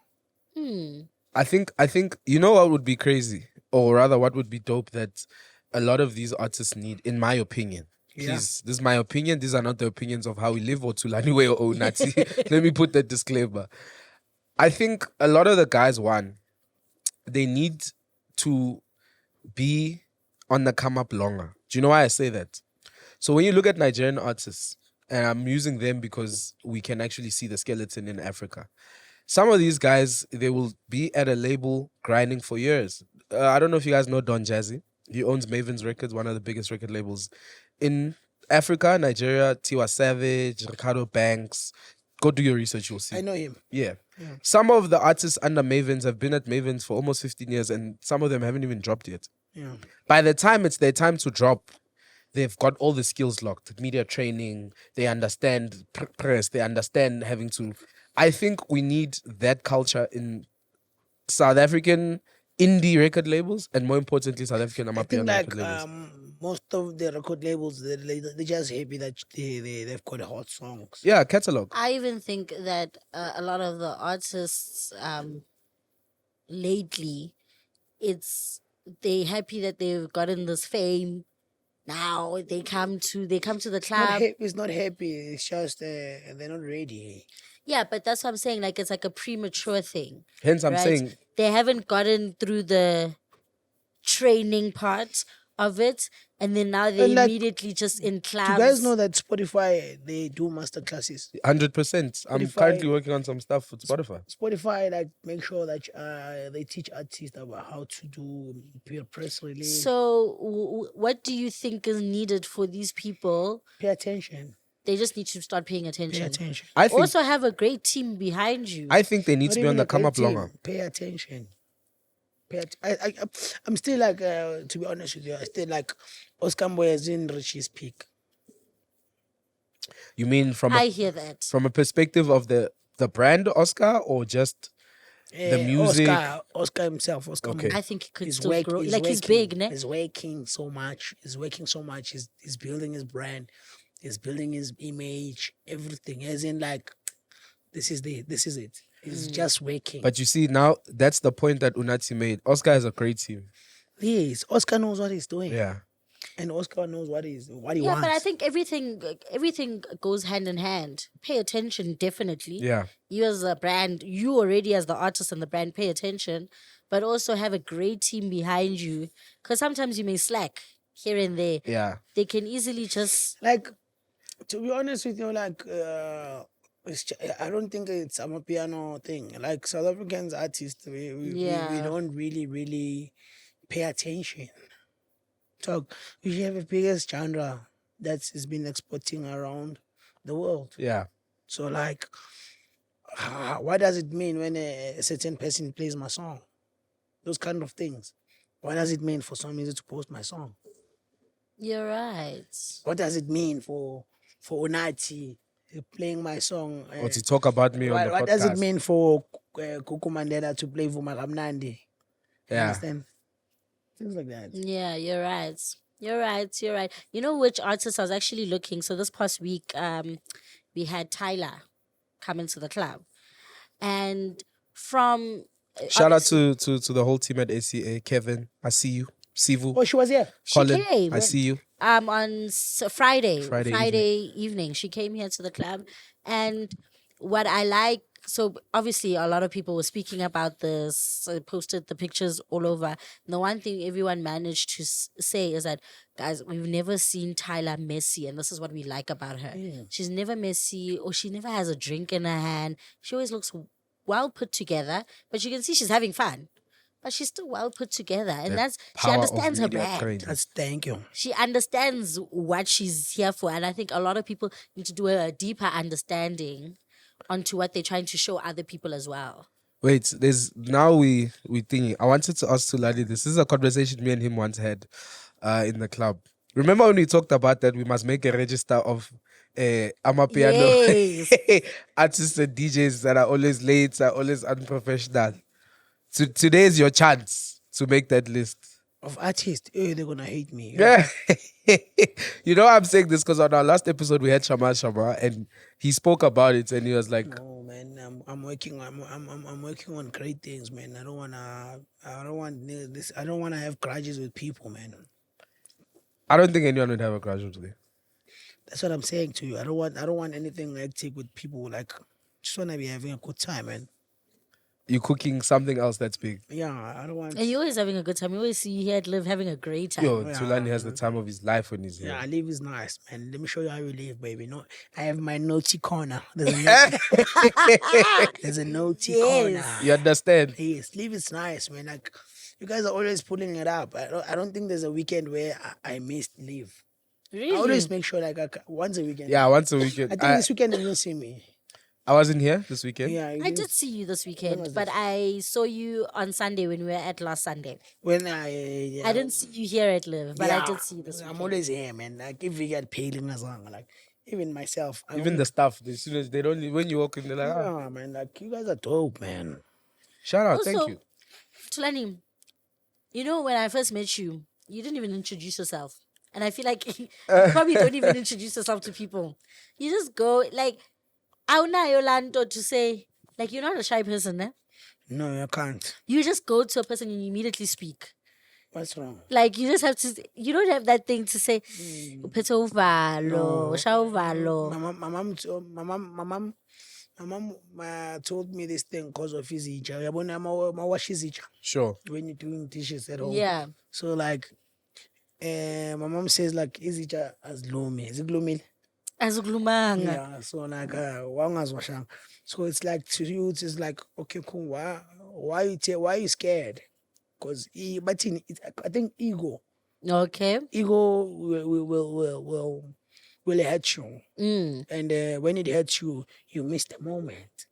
I think you know what would be crazy, or rather what would be dope that a lot of these artists need, in my opinion. Yeah. Please, this is my opinion. These are not the opinions of how we live or Thulani way or Nati. Let me put that disclaimer. I think a lot of the guys, they need to be on the come up longer. Do you know why I say that? So when you look at Nigerian artists, and I'm using them because we can actually see the skeleton in Africa. Some of these guys, they will be at a label grinding for years. I don't know if you guys know Don Jazzy. He owns Maven's Records, one of the biggest record labels in Africa, Nigeria. Tiwa Savage, Ricardo Banks. Go do your research, you'll see. I know him. Yeah. Some of the artists under Maven's have been at Maven's for almost 15 years, and some of them haven't even dropped yet. Yeah. By the time it's their time to drop, they've got all the skills locked. Media training, they understand press, they understand having to... I think we need that culture in South African indie record labels, and more importantly, South African I think Amapiano like record labels. most of the record labels, they're just happy that they've got hot songs. Yeah, catalog. I even think that a lot of the artists lately, they happy that they've gotten this fame. Now they come to the club. It's not happy. It's just they're not ready. Yeah, but that's what I'm saying. Like it's like a premature thing. Hence, I'm right? saying They haven't gotten through the training part of it, and then now they And, like, immediately just in Do clubs. you guys know that Spotify, they do master classes? 100%. I'm Spotify- currently working on some stuff with Spotify. Spotify, like, make sure that they teach artists about how to do press release. So, what do you think is needed for these people? Pay attention. They just need to start paying Pay attention. attention. I think Also, have a great team behind you. I think they need Not to be on even the a come great up team. longer. Pay attention. I'm still like, to be honest with you, I still like Oscar Mboy is in Richie's peak. You mean from I a, hear that. from a perspective of the brand Oscar, or just the music? Oscar himself, Oscar Okay. Mboy. I think he could He's still grow. he's Like he's working. big, ne? He's working so much. He's building his brand. He's building his image. Everything. As in, like, this is it. He's just working. But you see, now that's the point that Unati made. Oscar has a great team. Yes, Oscar knows what he's doing. Yeah. And Oscar knows what he Yeah, wants. but I think everything goes hand in hand. Pay attention, definitely. Yeah. You as a brand, you already as the artist and the brand, pay attention, but also have a great team behind you. Because sometimes you may slack here and there. Yeah. They can easily just Like, to be honest with you, like, I don't think it's a piano thing. Like, South Africans artists, we Yeah. don't really pay attention. So we have the biggest genre that's been exporting around the world. Yeah. So, like, what does it mean when a certain person plays my song? Those kind of things. What does it mean for some music to post my song? You're right. What does it mean for Unati playing my song? Or to talk about me on the What podcast. does it mean for Kuku Mandela to play Vuma Kamnandi? You Yeah. understand? Things like that. Yeah, you're right. You're right. You know which artist I was actually looking? So this past week, we had Tyler come into the club. And from Shout out to the whole team at ACA. Kevin, I see you. Sivu, Oh, she was here. Colin, came. I see you. On Friday Friday evening she came here to the club, and what I like, so obviously a lot of people were speaking about this, posted the pictures all over. And the one thing everyone managed to say is that, guys, we've never seen Tyler messy, and this is what we like about her. She's never messy, or she never has a drink in her hand. She always looks well put together, but you can see she's having fun. But she's still well put together, and she Power of understands her media brand. training. Thank you. She understands what she's here for, and I think a lot of people need to do a deeper understanding onto what they're trying to show other people as well. Wait, we thinking. I wanted to ask Thulani, this is a conversation me and him once had in the club. Remember when we talked about that we must make a register of Amapiano Yes. artists and DJs that are always late, are always unprofessional. Today is your chance to make that list. Of artists, they're gonna hate me. Yeah. You know, I'm saying this because on our last episode we had Shama and he spoke about it and he was like, No, man, I'm working. I'm working on great things, man. I don't want this. I don't wanna have grudges with people, man. I don't think anyone would have a crush on today. That's what I'm saying to you. I don't want anything hectic with people. Like, just wanna be having a good time, man. You're cooking something else that's big. Yeah, I don't want. And you're always having a good time. You always see you here at Live having a great time. Yo, Yeah. Thulani has the time of his life when he's here. Yeah, live is nice, man. Let me show you how you live, baby. No, I have my naughty corner. There's a naughty, there's a naughty corner. Yes. You understand? Yes, live is nice, man. Like, you guys are always pulling it up. I don't think there's a weekend where I missed live. Really? I always make sure like once a weekend. Yeah, once a weekend. I think this weekend you didn't see me. I wasn't here this weekend. Yeah, you I didn't- did see you this weekend, was but I saw you on Sunday when we were at last Sunday. When I I didn't see you here at Live, but I did see you this I'm weekend. always here, man. Like if we get paid in a song, like even myself. Even the staff, as soon as they don't, when you walk in, they're like, ah, yeah, man. Like you guys are dope, man. shout out, thank Also, you. Tulani, you know, when I first met you, you didn't even introduce yourself. And I feel like you probably don't even introduce yourself to people. You just go, like, Auna Yolando to say, like, you're not a shy person, eh? No, I can't. You just go to a person and you immediately speak. What's wrong? Like, you just have to, you don't have that thing to say, "Uphethe uvalo, sha uvalo." My mom told me this thing because of Izitsha. I wash Izitsha Sure. when you're doing dishes at home. Yeah. So like, my mom says like Izitsha as gloomy. Is it gloomy? Azuglumanga. Yeah. So like, washang. So it's like to you, it's like, okay, cool. Why you scared? Because I think ego Okay. will hurt you. Mm. And when it hurts you, you miss the moment.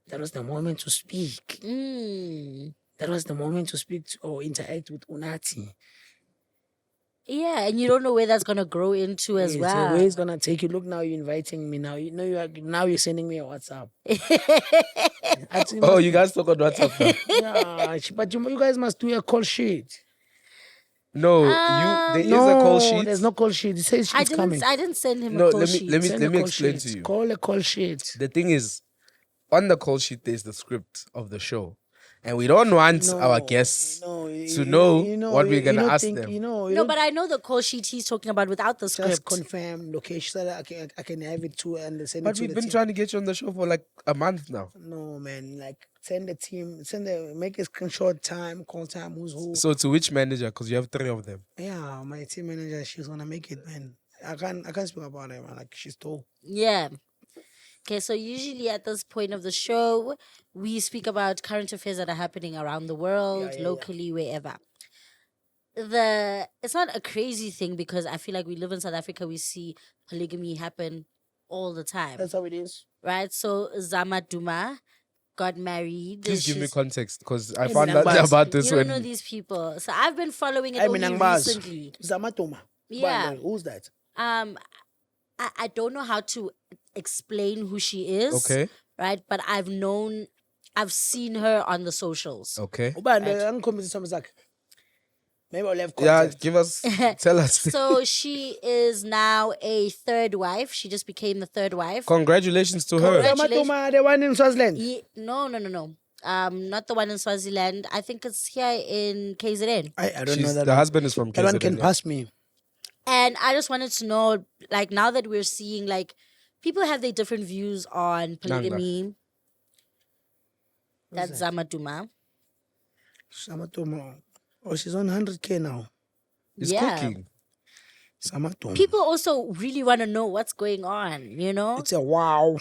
That was the moment to speak. Mm. That was the moment to speak or interact with Unati. Yeah, and you don't know where that's gonna grow into as So well. where it's gonna take you? Look, now you're inviting me. Now you know you're sending me a WhatsApp. Oh, you guys talk on WhatsApp now? Yeah, but you guys must do a call sheet. No, there is a call sheet. There's no call sheet. It says I she's coming. didn't send him No, a call let me sheet. let me Send let a me call explain sheet. to you. Call a call sheet. The thing is, on the call sheet there's the script of the show, and we don't want our guests to know what we're gonna ask them. No, but I know the call sheet he's talking about without the just script. confirm location so that I can have it too and send it But to we've the been team. trying to get you on the show for like a month now. No, man. Like make a screenshot time, call time, who's who. So to which manager? Because you have 3 of them. Yeah, my team manager, she's gonna make it, man. I can't speak about it, man. Like she's told. Yeah. Okay, so usually at this point of the show, we speak about current affairs that are happening around the world, Yeah. locally, wherever. It's not a crazy thing because I feel like we live in South Africa, we see polygamy happen all the time. That's how it is. Right? So Zama Duma got married. Please give me She's- context because I Hey, found Minang out Bas. about this You don't know when these people. So I've been following it I only mean, Baz. recently. Zamatoma. Yeah. Who's that? I don't know how to explain who she is. Okay. Right? But I've seen her on the socials. Okay. Maybe I'll have Yeah, context. give us, tell us. So she is now a third wife. She just became the third wife. Congratulations to her. Zamatoma, the one in Swaziland. No. Not the one in Swaziland. I think it's here in KZN. I don't know She's, that. the one. husband is from That one KZN, can yeah. pass me. And I just wanted to know, like, now that we're seeing, like, people have their different views on polygamy. That's Zamatuma. Zamatoma. Oh, she's on 100K now. He's Yeah. cooking. Zamatoma. People also really want to know what's going on, you know? It's a wow.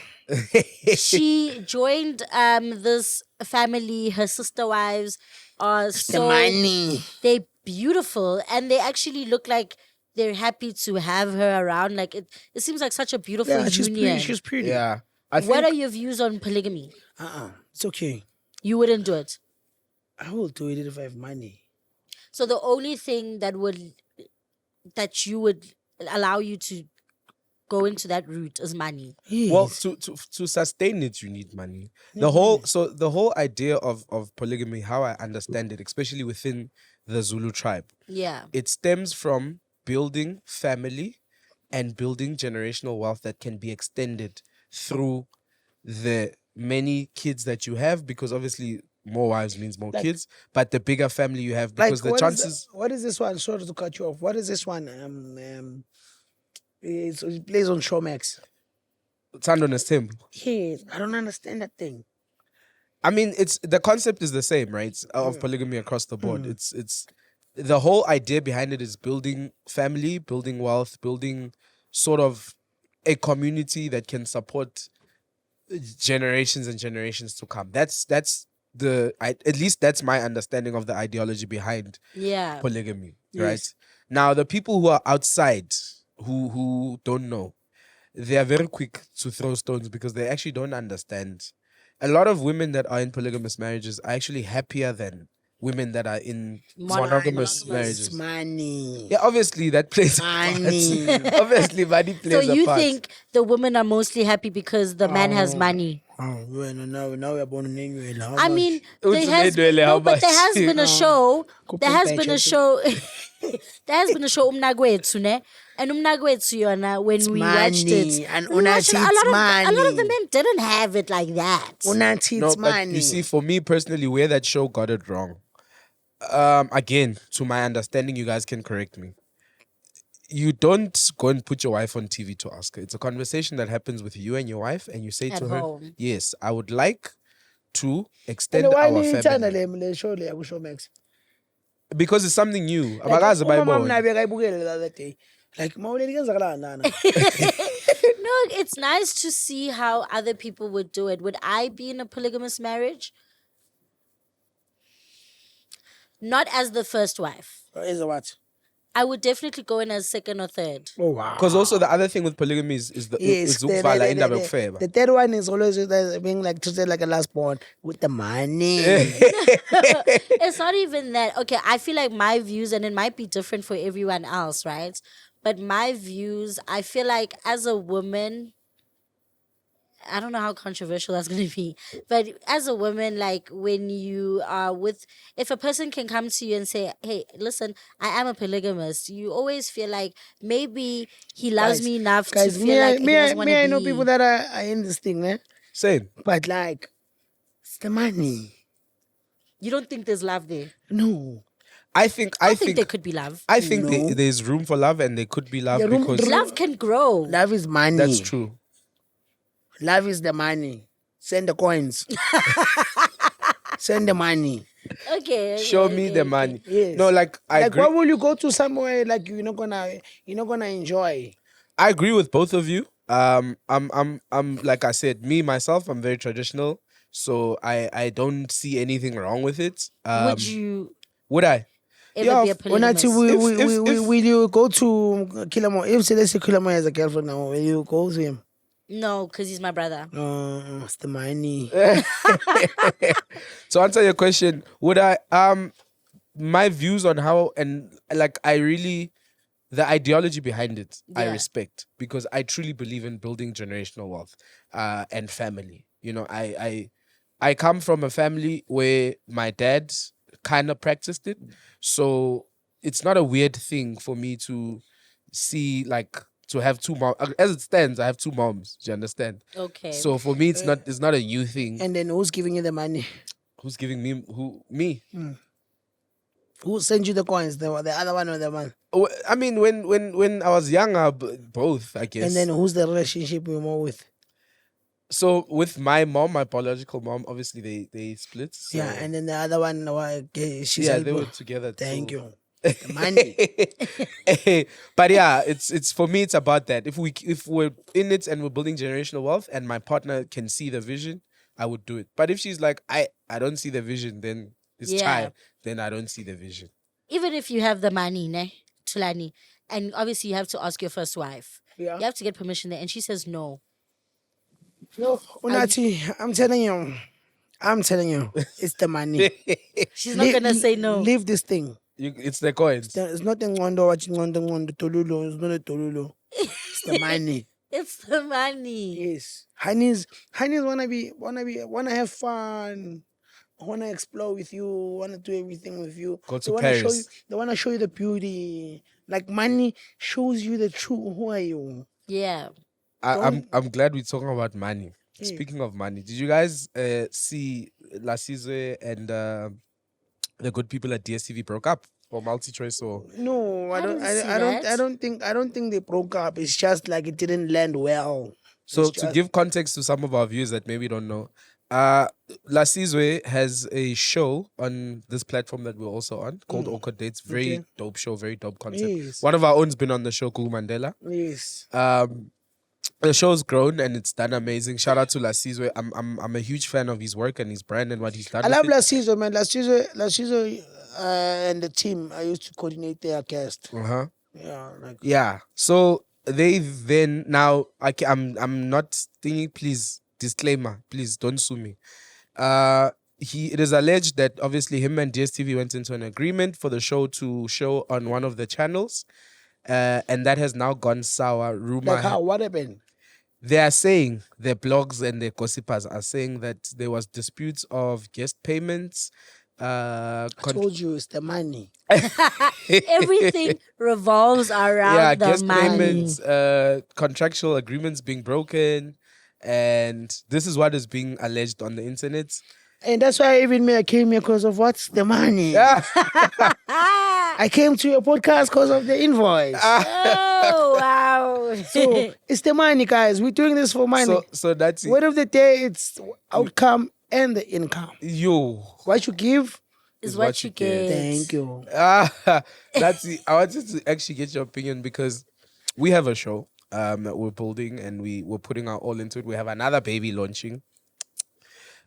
She joined this family. Her sister wives are so money. they're beautiful, and they actually look like they're happy to have her around. Like it seems like such a beautiful Yeah, she's union. pretty. She's pretty. Yeah. I think What are your views on polygamy? It's okay. You wouldn't do it. I will do it if I have money. So the only thing that you would allow you to going to that route is money. Well, Yes. to sustain it, you need money. The whole idea of polygamy, how I understand it, especially within the Zulu tribe, Yeah. it stems from building family and building generational wealth that can be extended through the many kids that you have, because obviously more wives means more kids, but the bigger family you have, because the chances. What is this one? Sorry to cut you off. What is this one? It plays on Showmax. Thando Nestembu. Yes, I don't understand that thing. I mean, it's the concept is the same, right? Of polygamy across the board. It's the whole idea behind it is building family, building wealth, building sort of a community that can support generations and generations to come. That's at least that's my understanding of the ideology behind Yeah. polygamy, Yes. right? Now, the people who are outside who don't know, they are very quick to throw stones because they actually don't understand. A lot of women that are in polygamous marriages are actually happier than women that are in monogamous It's marriages. money. Yeah, obviously that plays a Money. part. Obviously, money So plays a you part. think the women are mostly happy because the man has money? Oh, well, now we're born in England. How I much? mean, What's there has Nedwele, how no, but there has much? been a show. Could There put has back been a into- show. There has been a show Umnagwetsu, ne? And Umnagwetsu, yona, when we watched money, it, and we watched it, Unathi, it's a lot of the money. men didn't have it like that. Unathi, No, it's but money. you see, for me personally, where that show got it wrong, again, to my understanding, you guys can correct me. You don't go and put your wife on TV to ask her. It's a conversation that happens with you and your wife, and you say At to her, home. "Yes, I would like to And extend why our ni family," ithanda le show le Showmax? because it's something new. Like, Abakazi umama bayibona. mina bekayibukele the other day. Like, mawuleli kwenzakalani lana? No, it's nice to see how other people would do it. Would I be in a polygamous marriage? Not as the first wife. Or is it what? I would definitely go in as second or third. Oh, wow. Because also the other thing with polygamy is Yes, ukuvala indaba yokufeba. the third one is always being like treated like a last born with the money. It's not even that. Okay, I feel like my views, and it might be different for everyone else, right? But my views, I feel like as a woman, I don't know how controversial that's going to be, but as a woman, like when you are with, if a person can come to you and say, "Hey, listen, I am a polygamist," you always feel like maybe he loves me enough to Guys, feel like he doesn't want to be. I know people that are in this thing, eh? Same. But like, it's the money. You don't think there's love there? No. I think I think there could be love. I think No. there's room for love, and there could be love Yeah, room- because Love can grow. Love is money. that's true. Love is the money. Send the coins. Send the money. Okay. Show me the okay. money. Yes. No, like I Like, agree. why will you go to somewhere like you're not gonna enjoy? I agree with both of you. I'm like I said, me myself, I'm very traditional, so I don't see anything wrong with it. Would you Would I? ever Yeah, be a When I polygamist? tell If- will you go to Kilamo? If let's say Kilamo has a girlfriend now, will you go to him? No, because he's my brother. It's the money. To answer your question, would I? My views on how and like I really, the ideology behind it, I Yeah. respect because I truly believe in building generational wealth, and family. You know, I come from a family where my dad kind of practiced it, so it's not a weird thing for me to see like to have two moms. As it stands, I have two moms. Do you understand? Okay. So for me, it's not a new thing. And then who's giving you the money? Who's giving me me? Who sends you the coins? The other one or the one? I mean, when I was younger, both I guess. And then who's the relationship you're more with? So with my mom, my biological mom, obviously they split. So Yeah, and then the other one, she's yeah, they were together. Thank too. you. The money. But yeah, it's for me. It's about that. If we're in it and we're building generational wealth, and my partner can see the vision, I would do it. But if she's like, I don't see the vision, then it's Yeah. child. Then I don't see the vision. Even if you have the money, ne, Thulani, and obviously you have to ask your first wife. Yeah. You have to get permission there, and she says no. No, Unathi, I'm telling you, it's the money. She's not gonna say no. Leave this thing. It's the coins. It's not a ngondo watching ngondo tolulo. It's not a tolulo. It's the money. It's the money. Yes. Honeys wanna have fun. Wanna explore with you, wanna do everything with you. Go to They wanna show you Paris. they wanna show you the beauty. Like money shows you the true who are you. Yeah. I'm glad we're talking about money. Yeah. Speaking of money, did you guys see Lasizwe and the good people at DSTV broke up for MultiChoice? Or No, I don't. didn't see I that. don't think. I don't think they broke up. It's just like it didn't land well. so It's to just- give context to some of our viewers that maybe don't know, Lasizwe has a show on this platform that we're also on called Awkward Dates. Very Okay. dope show, very dope concept. Yes. One of our own's been on the show, Kulu Mandela. Yes. The show's grown and it's done amazing. Shout out to Lasizwe. I'm a huge fan of his work and his brand and what he's done. I with love it. Lasizwe, man. Lasizwe, and the team. I used to coordinate their cast. Uh-huh. Yeah, like Yeah. So they then now I'm not thinking. Please disclaimer. Please don't sue me. It is alleged that obviously him and DSTV went into an agreement for the show to show on one of the channels, and that has now gone sour. Rumor. like how? What happened? They are saying, the blogs and the gossipers are saying that there was disputes of guest payments. I told you it's the money. Everything revolves around the guest money. payments, contractual agreements being broken, and this is what is being alleged on the internet. And that's why even me, I came here because of what's the money. I came to your podcast because of the invoice. Oh wow! So it's the money, guys. We're doing this for money. So that's it. Word of the day, it's outcome and the income. Yo. What you give, is what you get. thank you. That's it. I wanted to actually get your opinion because we have a show that we're building and we're putting our all into it. We have another baby launching.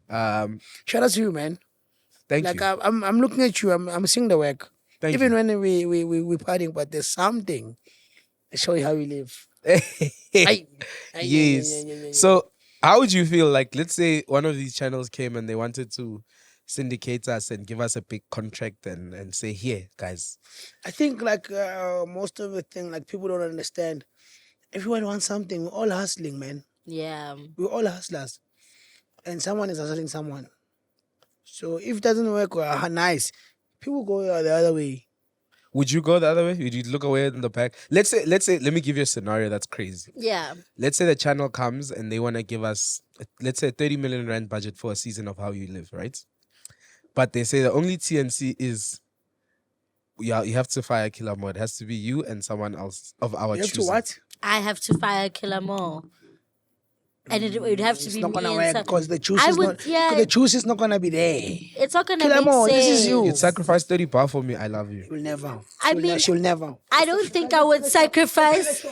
Shout out to you, man. Thank Like you. I'm looking at you. I'm seeing the work. Thank Even you. when we partying, but there's something. I show you how we live. Aye. Aye, Yes. yeah. So, how would you feel like, let's say one of these channels came and they wanted to syndicate us and give us a big contract and say, here, guys. I think like most of the thing, like people don't understand. Everyone wants something. We're all hustling, man. Yeah. We're all hustlers, and someone is hustling someone. So if it doesn't work, nice. People go the other way. Would you go the other way? Would you look away in the back? Let's say, let me give you a scenario that's crazy. Yeah. Let's say the channel comes and they want to give us, let's say, 30 million rand budget for a season of How You Live, right? But they say the only TNC is, yeah, you have to fire Killer Mo. It has to be you and someone else of our You have to choosing. what? I have to fire Killer Mo. And it would have to It's be not me gonna and work some- because the juice I is would- not. yeah. The juice is not gonna be there. It's not gonna Killer make Mo, sense. this is you. You'd sacrifice 30 bar for me. I love you. She'll never. I mean- she'll never. I don't think I would sacrifice.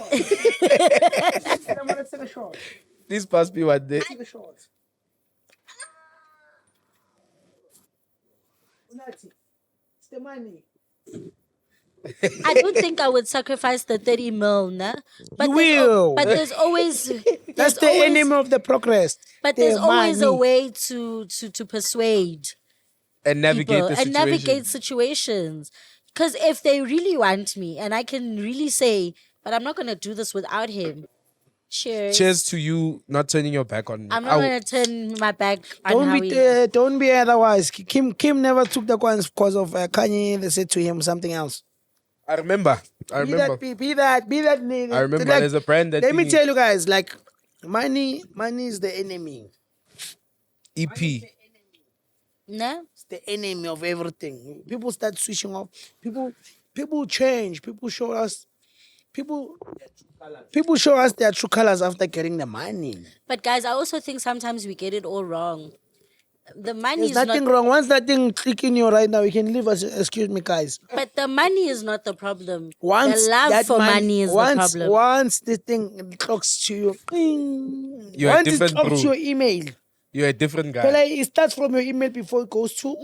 Let's take a shot. Please pass me one day. Take a shot. Unati, it's the money. I don't think I would sacrifice the 30 mil, nah? But You there's al- will. but there's always That's there's the always- enemy of the progress. But The there's always a money. way to persuade And navigate people the and situation. navigate situations. Because if they really want me, and I can really say, but I'm not gonna do this without him. Cheers. Cheers to you not turning your back on me. I'm not gonna turn my back on Don't be otherwise. Kim never took the coins because of Kanye. They said to him something else. I remember. Be that. I remember. There's a brand that Let me we- tell you guys, like money is the enemy. EP. Nah? It's the enemy of everything. People start switching off. People change. People show us their true colors after getting the money. But guys, I also think sometimes we get it all wrong. The money There's is nothing not, wrong. Once that thing click in you right now, you can leave us. Excuse me, guys. but the money is not the problem. Once the love that for money is the problem. Once the thing clocks to you, ping, You're a once it different clocks brew. to your email, You're a different guy. Pele, it starts from your email before it goes to.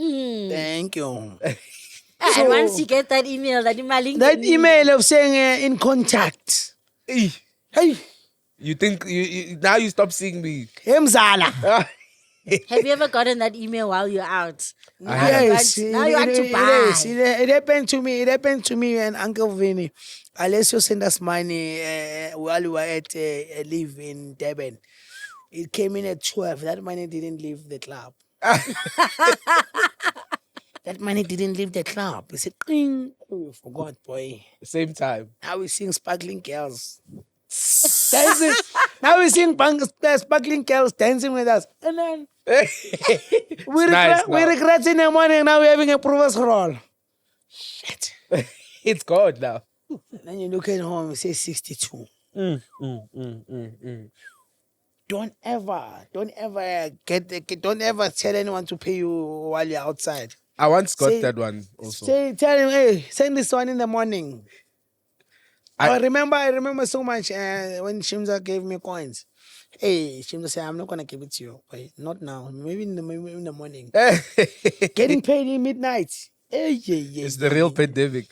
Thank you. And once you get that email, that Email of saying in contact. Eh, Hey, You think you now you stop seeing me. Mzala. Have you ever gotten that email while you're out? I Now have. you Yes, want, now you want to buy. is. It happened to me. It happened to me and Uncle Vinny. Alessio sent us money while we were at a leave in Durban. It came in at 12. That money didn't leave the club. That money didn't leave the club. He said, "Cling." Oh, forgot, boy. Same time. Now we sing sparkling girls. Dancing. Now we sing sparkling girls dancing with us. And then we nice regret in the morning. Now we're having a prover's roll. Shit. It's gone now. And then you look at home and say 62. Don't ever don't ever tell anyone to pay you while you're outside. I once got Say- that one also. Tell him, hey, send this one in the morning. I remember so much when Shimza gave me coins. Hey, Shimza said, I'm not gonna give it to you. Wait, not now. Maybe in the morning. Getting paid in midnight. Hey, yeah. It's the real pandemic.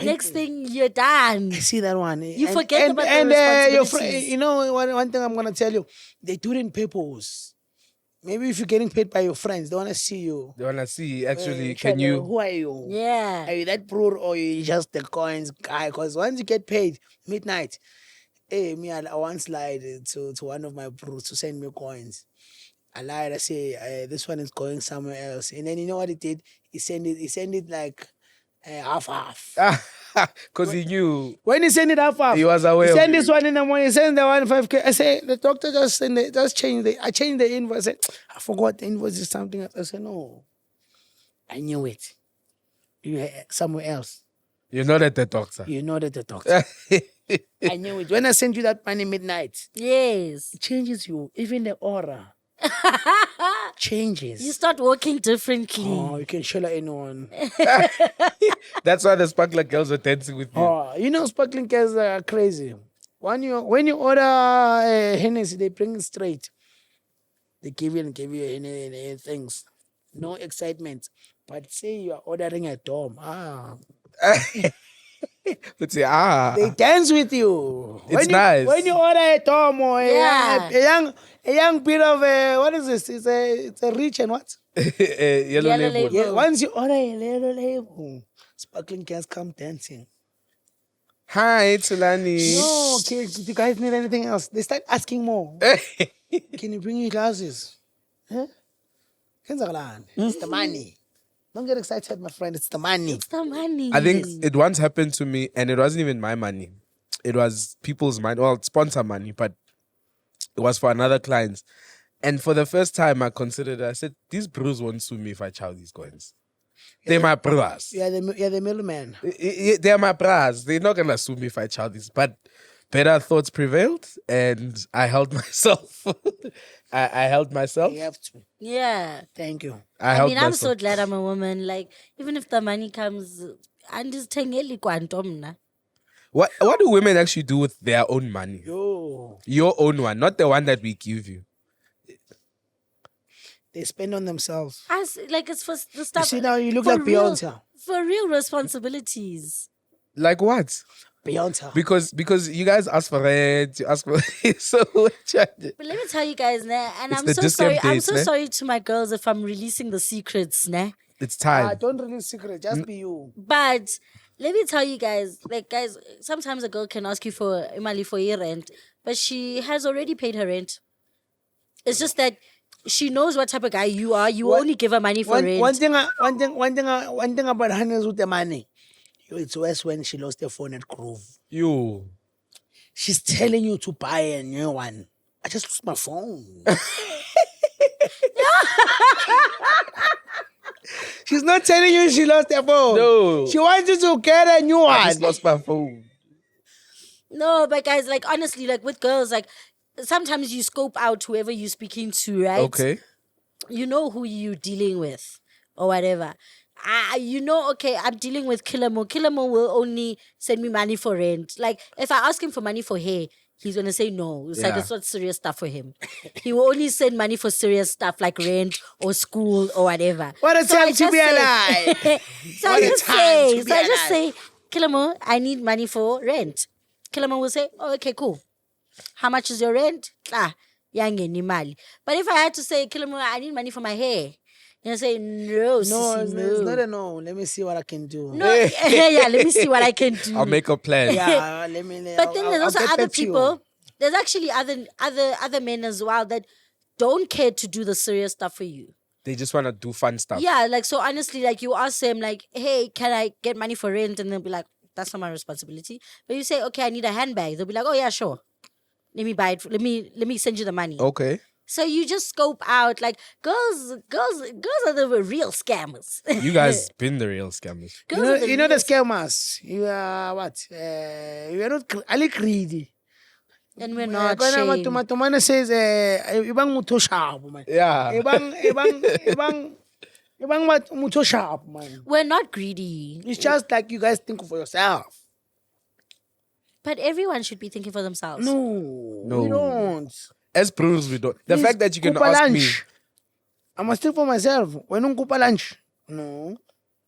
Next thing you're done. See that one? You forget about the your responsibilities. you know one thing I'm gonna tell you, they do it in purpose. Maybe if you're getting paid by your friends, they wanna see you. They wanna see actually. Try Can to- you? Who are you? Yeah. Are you that poor or you just the coins guy? Because once you get paid midnight, hey, me, I once lied to one of my bros to send me coins. I lied. I say this one is going somewhere else, and then you know what he did? He sent it like half. Because he knew. When he sent it half, He was aware He of sent it. this one in the morning. He sent the one 5K. I say the doctor just send it. Just change the. I changed the invoice. I said I forgot the invoice is something else. I said no. I knew it. You somewhere else. You're not at the doctor. You know that the doctor. I knew it. When I sent you that money midnight, Yes. it changes you. Even the aura changes. You start walking differently. Oh, you can show anyone. That's why the sparkler girls were dancing with you. Oh, you know, sparkling cats are crazy. When you order Hennessy, they bring it straight. They give you things. No excitement. But say you are ordering a dome. But say, ah. They dance with you. It's nice. When you order a dome or Yeah. a young bit of what is this? It's a rich and what? Yellow Yellow label. label. Yeah, once you order a little label, sparkling cats come dancing. Hi, Thulani. No, kids, if you guys need anything else, they start asking more. Can you bring your glasses? Huh? It's the money. Don't get excited, my friend. It's the money. It's the money. I think it once happened to me, and it wasn't even my money. It was people's money, well, sponsor money, but it was for another client. And for the first time, I considered, I said, these bros won't sue me if I chow these coins. They're my bros. You're the middleman. They're my bros. They're not going to sue me if I chow these. But better thoughts prevailed, and I held myself. I held myself. You have to. Yeah. Thank you. I I held mean, I'm myself. so glad I'm a woman. Like, even if the money comes, I'm just tengeli kwantom na. What do women actually do with their own money? Yo, Your own one, not the one that we give you. they spend on themselves. Like, it's for the You stuff. see now, you look for like real- Beyonce. For real responsibilities. Like what? Beyonce. Because you guys ask for rent, you ask for so But let me tell you guys, nah, and It's I'm the so discount sorry. I'm dates, so nah. sorry to my girls if I'm releasing the secrets, nah. it's time. Don't release secret. Just be you. But let me tell you guys, like guys, sometimes a girl can ask you for imali for your rent, but she has already paid her rent. It's just that she knows what type of guy you are. You only give her money for rent. One thing about Hannah's with the money. It's worse when she lost her phone at Groove. You. She's telling you to buy a new one. I just lost my phone. She's not telling you she lost her phone. No. She wants you to get a new one. I just lost my phone. No, but guys, like honestly, like with girls, like sometimes you scope out whoever you're speaking to, right? Okay. You know who you're dealing with or whatever. You know, okay, I'm dealing with Kilamo. Kilamo will only send me money for rent. Like, if I ask him for money for hair, he's going to say no. It's like, Yeah. it's not serious stuff for him. He will only send money for serious stuff like rent or school or whatever. What a So I time to just be say- alive. so What I a just time say, to be so I just alive. say, Kilamo, I need money for rent. Kilamo will say, oh, okay, cool. How much is your rent? yangeni imali. But if I had to say, Kilomo, I need money for my hair, you say, no, No, sissy, it's no. not a no. Let me see what I can do. No, yeah, let me see what I can do. I'll make a plan. Yeah, let me. But then there's I'll also get other back to you. people. There's actually other men as well that don't care to do the serious stuff for you. They just want to do fun stuff. Yeah, like so honestly, like you ask them like, hey, can I get money for rent? And they'll be like, that's not my responsibility. But you say, okay, I need a handbag. They'll be like, oh yeah, sure. Let me buy it. Let me send you the money. Okay. So you just scope out like girls are the real scammers. You guys been the real scammers. Girls are You know the real scammers. You are what? You are not. I like greedy. and we're not Kana shamed. matumana says, ibang muto sharp man. Yeah. Ibang what muto sharp man. We're not greedy. It's just like you guys think for yourself. But everyone should be thinking for themselves. No. We don't. As proves we don't. The Please, fact that you can kupa ask me, lunch. I must think for myself. When you kupa lunch, no,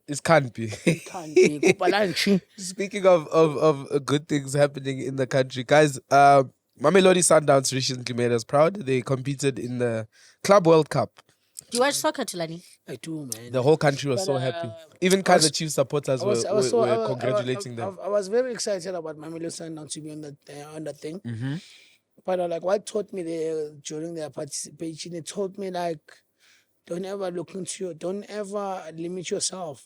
it can't be. can't be kupa lunch. Speaking of good things happening in the country, guys, Mamelodi Sundowns recently made us proud. They competed in the Club World Cup. Do you watch soccer, Thulani? I do, man. The whole country was so happy. Even Kaiser Chiefs supporters were congratulating them. I was very excited about my Mamelodi Sundowns to be on that thing. Mm-hmm. But like what taught me during their participation, it taught me like don't ever limit yourself.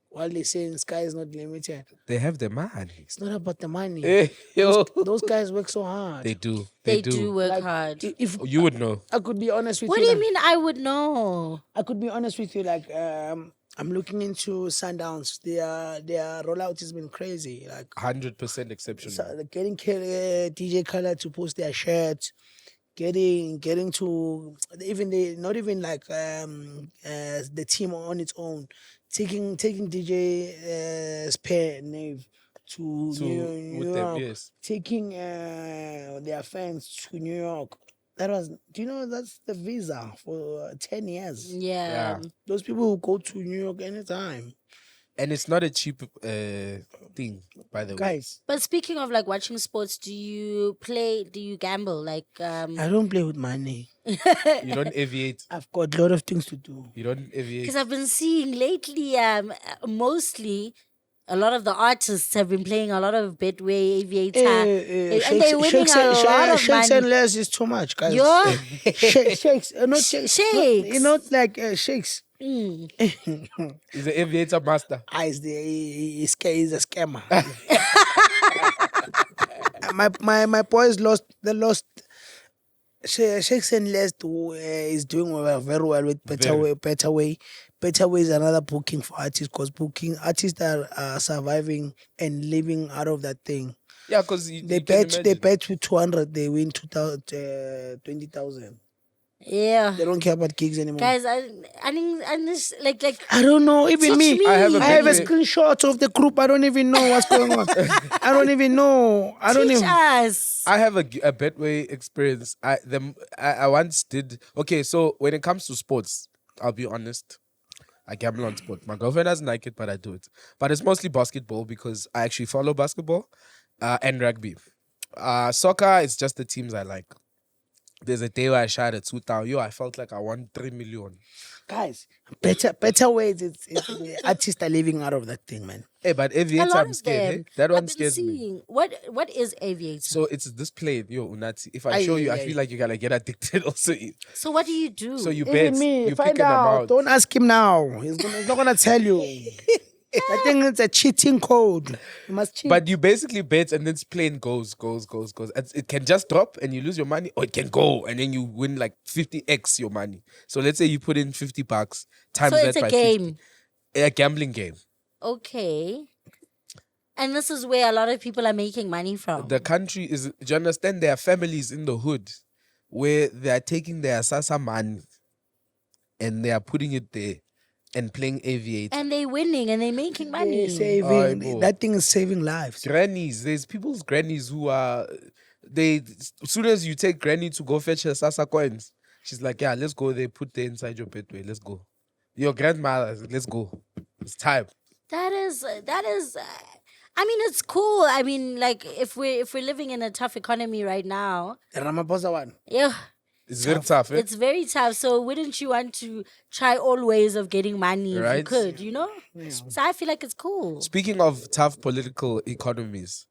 While they say the sky is not limited, They have the money. it's not about the money. Hey, yo. Those guys work so hard. They do. They do work Like, hard. If You would know. I could be honest with What you, do you like, mean I would know? I could be honest with you. Like I'm looking into Sundowns. Their rollout has been crazy. Like 100% exceptional. getting DJ Color to post their shirts, getting to even they not even like the team on its own, taking DJ Spare Nave to New with York, them, yes. taking their fans to New York. That was, do you know that's the visa for 10 years? Yeah. Those people who go to New York anytime. And it's not a cheap thing, by the way. Guys, But speaking of like watching sports, do you gamble? Like I don't play with money. You don't aviate. I've got a lot of things to do. You don't aviate. because I've been seeing lately mostly a lot of the artists have been playing a lot of Betway, Aviator, and they're winning a lot of Shakes money. and less is too much, guys. Yeah. Shakes, not shakes. Shakes. You know, like shakes. Mm. He's an aviator master. He's a scammer. my boys lost. Shakes and Less is doing very well with Better Way. Better Way is another booking for artists because artists are surviving and living out of that thing. Yeah, because They bet with 200, they win 20,000. Yeah. They don't care about gigs anymore. Guys, I think this like I don't know. Even Teach me, me. I have a I have a Betway. screenshot of the group. I don't even know what's going on. I don't even know. teach us. I have a Betway experience. I once did. Okay, so when it comes to sports, I'll be honest. I gamble on sport. My girlfriend doesn't like it, but I do it. But it's mostly basketball because I actually follow basketball and rugby. Soccer is just the teams I like. There's a day where I shot at 2,000. I felt like I won 3 million. Guys, better ways. It's the artists are living out of that thing, man. Hey, but A Aviator, lot I'm of scared. them. Hey? That I've one been scares me. seeing. What is Aviator? So it's this plane, yo, Unati. If I Aye, show you, I aye. feel like you're gonna get addicted also. So what do you do? So you bet. Even me, You pick find an out. amount. Don't ask him now. He's not gonna tell you. I think it's a cheating code. You must cheat. But you basically bet and this plane goes. It can just drop and you lose your money, or it can go and then you win like 50x your money. So let's say you put in $50 times so that it's a by game. 50. A gambling game. Okay. And this is where a lot of people are making money from. The country is, do you understand? There are families in the hood where they are taking their sasa money and they are putting it there and playing aviator. and they're winning and they're making money. saving. Aye, That thing is saving lives. Grannies, there's people's grannies who are, as soon as you take granny to go fetch her sasa coins, she's like, yeah, let's go there, put there inside your Betway, let's go. Your grandmother, let's go. It's time. That is I mean, it's cool. I mean, like if we're living in a tough economy right now, The Ramaphosa one. yeah, It's very tough, eh? It's very tough. So wouldn't you want to try all ways of getting money if you Right. could, you know? Yeah. So I feel like it's cool. Speaking of tough political economies,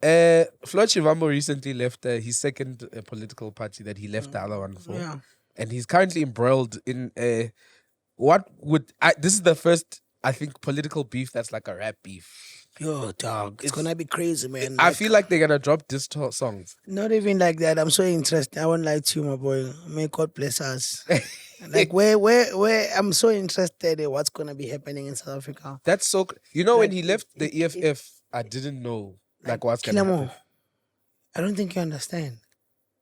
Floyd Shivambu recently left his second political party that he left the other one for. Yeah. And he's currently embroiled in this is the first, I think, political beef that's like a rap beef. Yo, dog, it's gonna be crazy, man. I feel like they're gonna drop diss songs. Not even like that. I'm so interested. I won't lie to you, my boy. May God bless us. Like where I'm so interested in what's gonna be happening in South Africa. That's so. You know, when he left the EFF, I didn't know like what's gonna Kilamo, happen. I don't think you understand.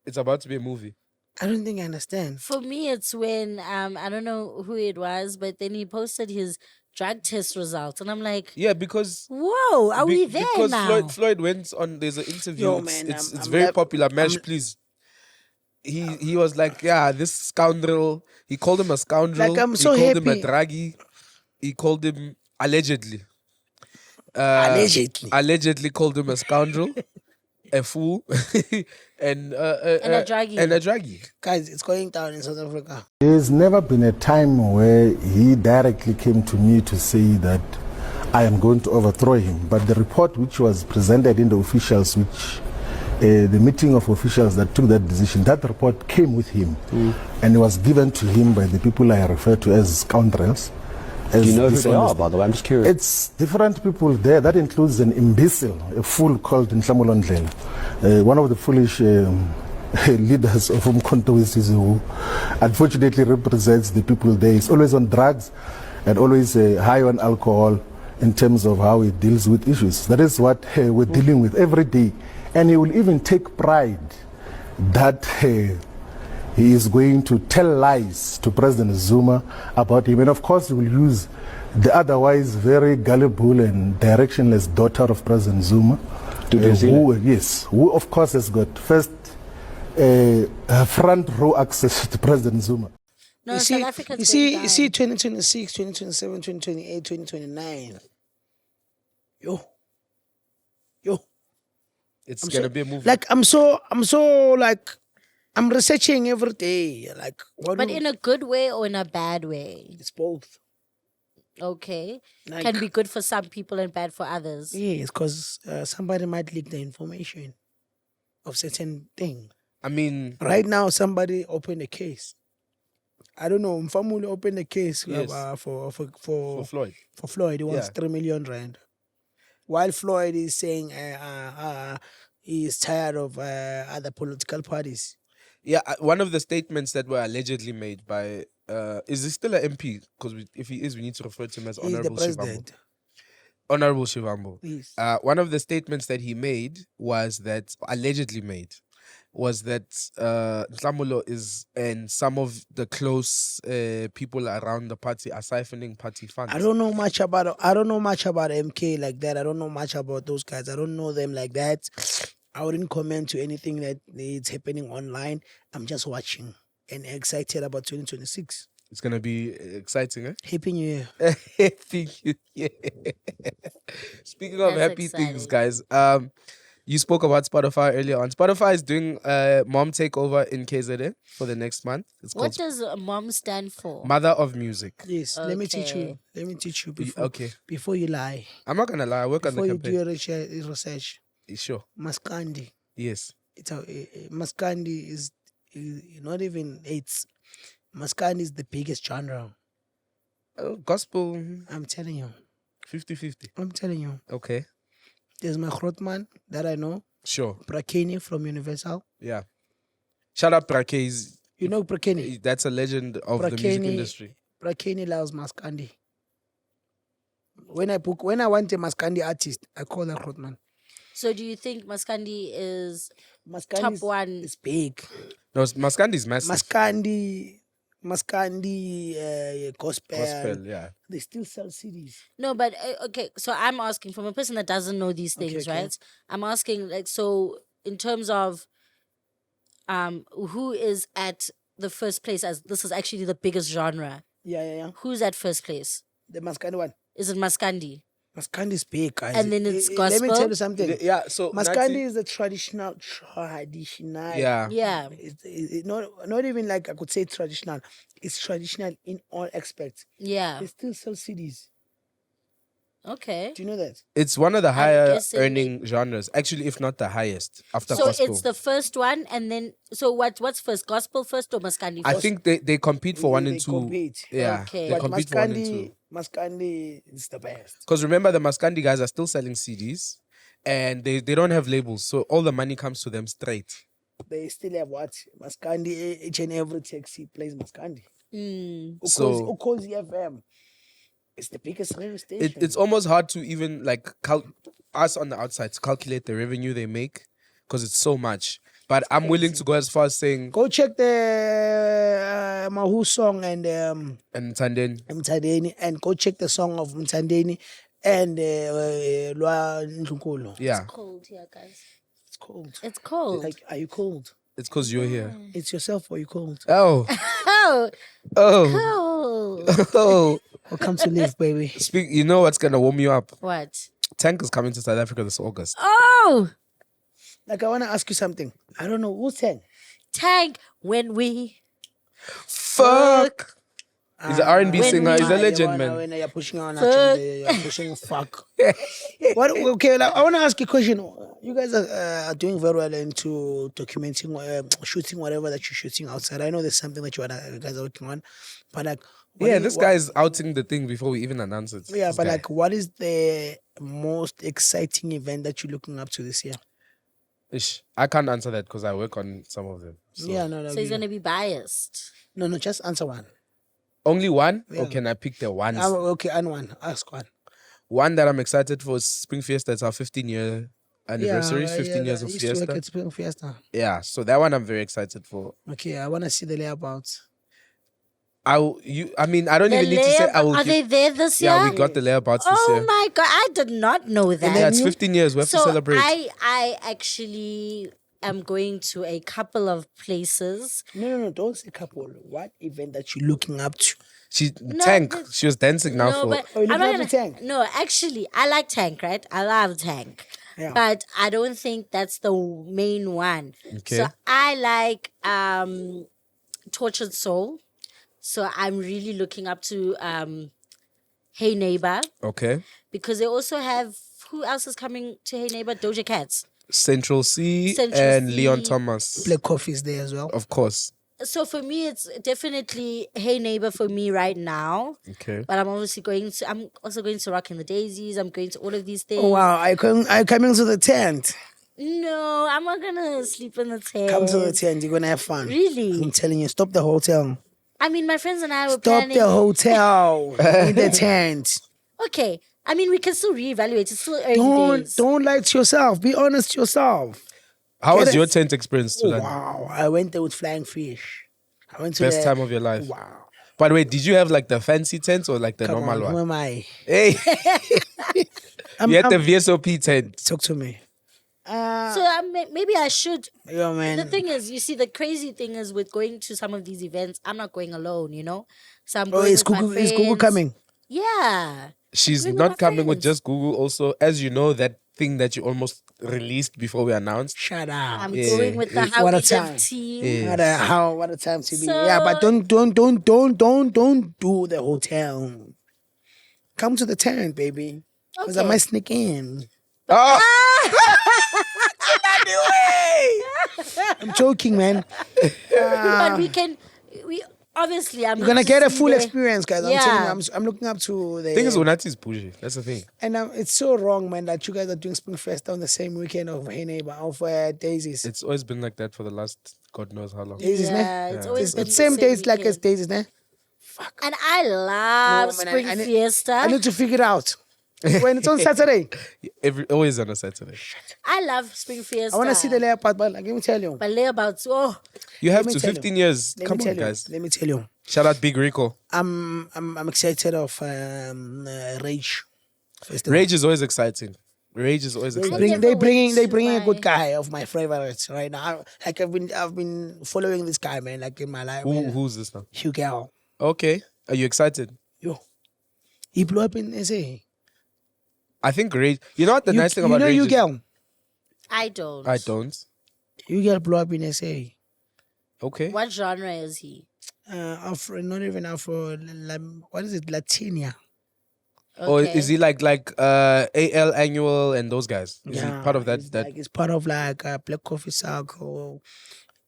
It's about to be a movie. I don't think I understand. For me, it's when I don't know who it was, but then he posted his drug test results, and I'm like, Yeah, because whoa, are we there because now? Floyd went on. There's an interview. Yo, it's man, it's, I'm very like- popular. Mesh, please. He was like, yeah, this scoundrel. He called him a scoundrel. Like, I'm so he called him a happy. draggy. He called him allegedly. Allegedly. Allegedly called him a scoundrel, a fool, and a draggy. And a draggy. Guys, it's going down in South Africa. There's never been a time where he directly came to me to say that I am going to overthrow him. But the report which was presented in the officials, the meeting of officials that took that decision, that report came with him and it was given to him by the people I refer to as scoundrels. Do you know who they are, by the way? I'm just curious. It's different people there. That includes an imbecile, a fool called Nhlamulo Ndlela, one of the foolish leaders of Umkhonto wesiZulu, who unfortunately represents the people there. He's always on drugs and always high on alcohol in terms of how he deals with issues. That is what we're dealing with every day. And he will even take pride that he is going to tell lies to President Zuma about him. And of course, he will use the otherwise very gullible and directionless daughter of President Zuma, who of course has got first front row access to President Zuma. No, You South see, Africa's you see, going you see, down. 2026, 2027, 2028, 2029. Yo. It's gonna be a movie. Like I'm so like I'm researching every day. Like what But do- in a good way or in a bad way? it's both. Okay. Like, Can be good for some people and bad for others. yes, because somebody might leak the information of certain thing. I mean, Right now, somebody opened a case. I don't know. Mfamuli opened a case Yes. for for Floyd. for Floyd. It was Yeah. 3 million rand. While Floyd is saying he is tired of other political parties. Yeah, one of the statements that were allegedly made by is he still an MP? Because if he is, we need to refer to him as He's the Honorable Shivambu. president. Honorable Shivambu. Yes. One of the statements that he made was that allegedly made was that Nhlamulo is and some of the close people around the party are siphoning party funds. I don't know much about MK like that. I don't know much about those guys. I don't know them like that. I wouldn't comment to anything that is happening online. I'm just watching and excited about 2026. It's gonna be exciting, eh? Happy New Year. Happy New Year. Speaking of That's happy things, exciting. guys, you spoke about Spotify earlier on. Spotify is doing mom takeover in KZN for the next month. It's What called does mom stand for? Mother of Music. Yes, let me teach you. Okay. Let me teach you Okay. before you lie. I'm not gonna lie, I work on Before the you do campaign. your research. Sure. Maskandi. Yes. It's Maskandi is not even Maskandi is the biggest genre. Gospel I'm telling you. 50-50. I'm telling you. Okay. There's my Grootman that I know. Sure. Brakeni from Universal. Yeah. Shout out Brake. You know Brakeni? That's a legend of the music industry. Brakeni loves Maskandi. When I want a Maskandi artist, I call that Grootman. So do you think Maskandi is Maskandi top is, one? is big. No, Maskandi is massive. Maskandi, gospel. Gospel, yeah. They still sell CDs. No, but okay. So I'm asking from a person that doesn't know these things, Okay. right? I'm asking like, so in terms of who is at the first place, as this is actually the biggest genre. Yeah. Who's at first place? The Maskandi one. Is it Maskandi? Maskandi is big, guys. And then it's Let me tell gospel? you something. Yeah, so Maskandi Nathi- is the traditional. Yeah. Yeah. It's not even like I could say traditional. It's traditional in all aspects. Yeah. They still sell CDs. Okay. Do you know that? It's one of the higher guessing earning genres, actually, if not the highest, after So gospel. it's the first one, and then so what's first? Gospel first or Maskandi I first? think they compete for one They and two. compete. Yeah, Okay. they But compete for one and two. Maskandi is the best. Because remember, the Maskandi guys are still selling CDs, and they don't have labels, so all the money comes to them straight. They still have what? Maskandi, each and every taxi plays Maskandi. So- Ukozi FM. It's the biggest radio station. It's almost hard to even like us on the outside to calculate the revenue they make because it's so much. But I'm willing to go as far as saying Go check the Mahu song and Tanden. Mtandeni, and go check the song of Mtandeni and Lwa Ndlunkulu. Yeah, Cold here, guys. It's cold. It's cold. Like, are you cold? it's because you're here. It's yourself or you cold? Oh, Oh, oh, cold. oh. Welcome to live, baby. You know what's gonna warm you up? What? Tank is coming to South Africa this August. Oh, Like, I want to ask you something. I don't know who's saying. Tank when we Fuck. He's an R&B When singer. we- He's a legend, man. When you're pushing on, Fuck. you're pushing fuck. What? Okay, like, I want to ask you a question. You guys are doing very well into documenting, shooting whatever that you're shooting outside. I know there's something that you guys are working on, but like, Yeah, this guy is outing the thing before we even announce it. Yeah, This but guy. like, what is the most exciting event that you're looking up to this year? Ish, I can't answer that because I work on some of them. So. Yeah, no. so he's gonna be biased. No, just answer one. Only one? Yeah. Or can I pick the ones? Okay, and one. Ask one. One that I'm excited for is Spring Fiesta. It's our 15-year anniversary, 15 years of I used to work Fiesta. at Spring Fiesta. Yeah, so that one I'm very excited for. Okay, I want to see the layabouts. I don't even need to say I will Are give- they there this year? Yeah, we got the layabouts this Oh year. my god, I did not know that. Yeah, it's 15 years. We have to so celebrate. I actually am going to a couple of places. No, don't say couple. What event that you're looking up to? Tank. She was dancing now No, for. but Oh, you I'm look not up gonna. to Tank? No, actually, I like Tank. Right, I love Tank. Yeah. But I don't think that's the main one. Okay. So I like Tortured Soul. So I'm really looking up to Hey Neighbor, Okay. because they also have, who else is coming to Hey Neighbor? Doja Cats. Central C Central and C. Leon Thomas. Black Coffee is there as well. Of course. So for me, it's definitely Hey Neighbor for me right now. Okay. But I'm also going to Rock in the Daisies. I'm going to all of these things. Oh, wow, I coming to the tent. No, I'm not gonna sleep in the tent. Come to the tent. You're gonna have fun. Really? I'm telling you. Stop the hotel. I mean, my friends and I were Stop planning. the hotel in the tent. Okay. I mean, we can still reevaluate. It's still early days. Don't lie to yourself. Be honest to yourself. How was Get it? your tent experience, Oh, Thulani? wow, I went there with flying fish. I went to Best the, time of your life. Wow. But wait, did you have like the fancy tent or like the Come normal on, who one? am I? Hey, you had the VSOP tent. Talk to me. So maybe I should. Yo, man. The thing is, you see, the crazy thing is with going to some of these events, I'm not going alone, you know? So I'm Oh, going is with my Google, is Google friends. coming? Yeah. She's Bring my not coming with friends. just Google. Also, as you know, that thing that you almost released before we announced. Shut up. I'm Yeah. going with the What How a We Live time. team. Yeah. What a time to be. So- Yeah, but don't do the hotel. Come to the tent, baby. Because I Okay. might sneak in. Oh, I'm joking, man. But we obviously, I'm You're gonna going get to a see full the- experience, guys. I'm Yeah. telling you, I'm looking up to the thing is, Unati is bougie. That's the thing. and it's so wrong, man, that you guys are doing Spring Fest on the same weekend of Hey Neighbor, of Daisies. It's always been like that for the last God knows how long. Daisies, ne? Yeah, it's always been It's the same days like as weekend. Daisies, ne? And I love No, man, Spring I need- Fiesta. I need to figure it out. When it's on Saturday, Always on a Saturday. I love Spring Fiesta. I want to see the layer part, but like, let me tell you. But layabouts, You have me to tell you. 15 years. Let Come me on, tell you. guys. Let me tell you. Shout out Big Rico. I'm excited of Rage Festival. Rage is always exciting. Rage is always They exciting. bring a my- good guy of my favorites right now. Like I've been following this guy, man. Like in my life, man. Who's this now? Hugh Gal. Okay. Are you excited? Yo, he blew up in SA. I think rage. You know what the nice thing you about know rage you is? girl. I don't. I don't. You girl blew up in SA. Okay. What genre is he? Afro, not even Afro. What is it? Latinia. Or Okay. is he like AL Annual and those guys? Is he part of that? It's like it's part of like Black Coffee Circle.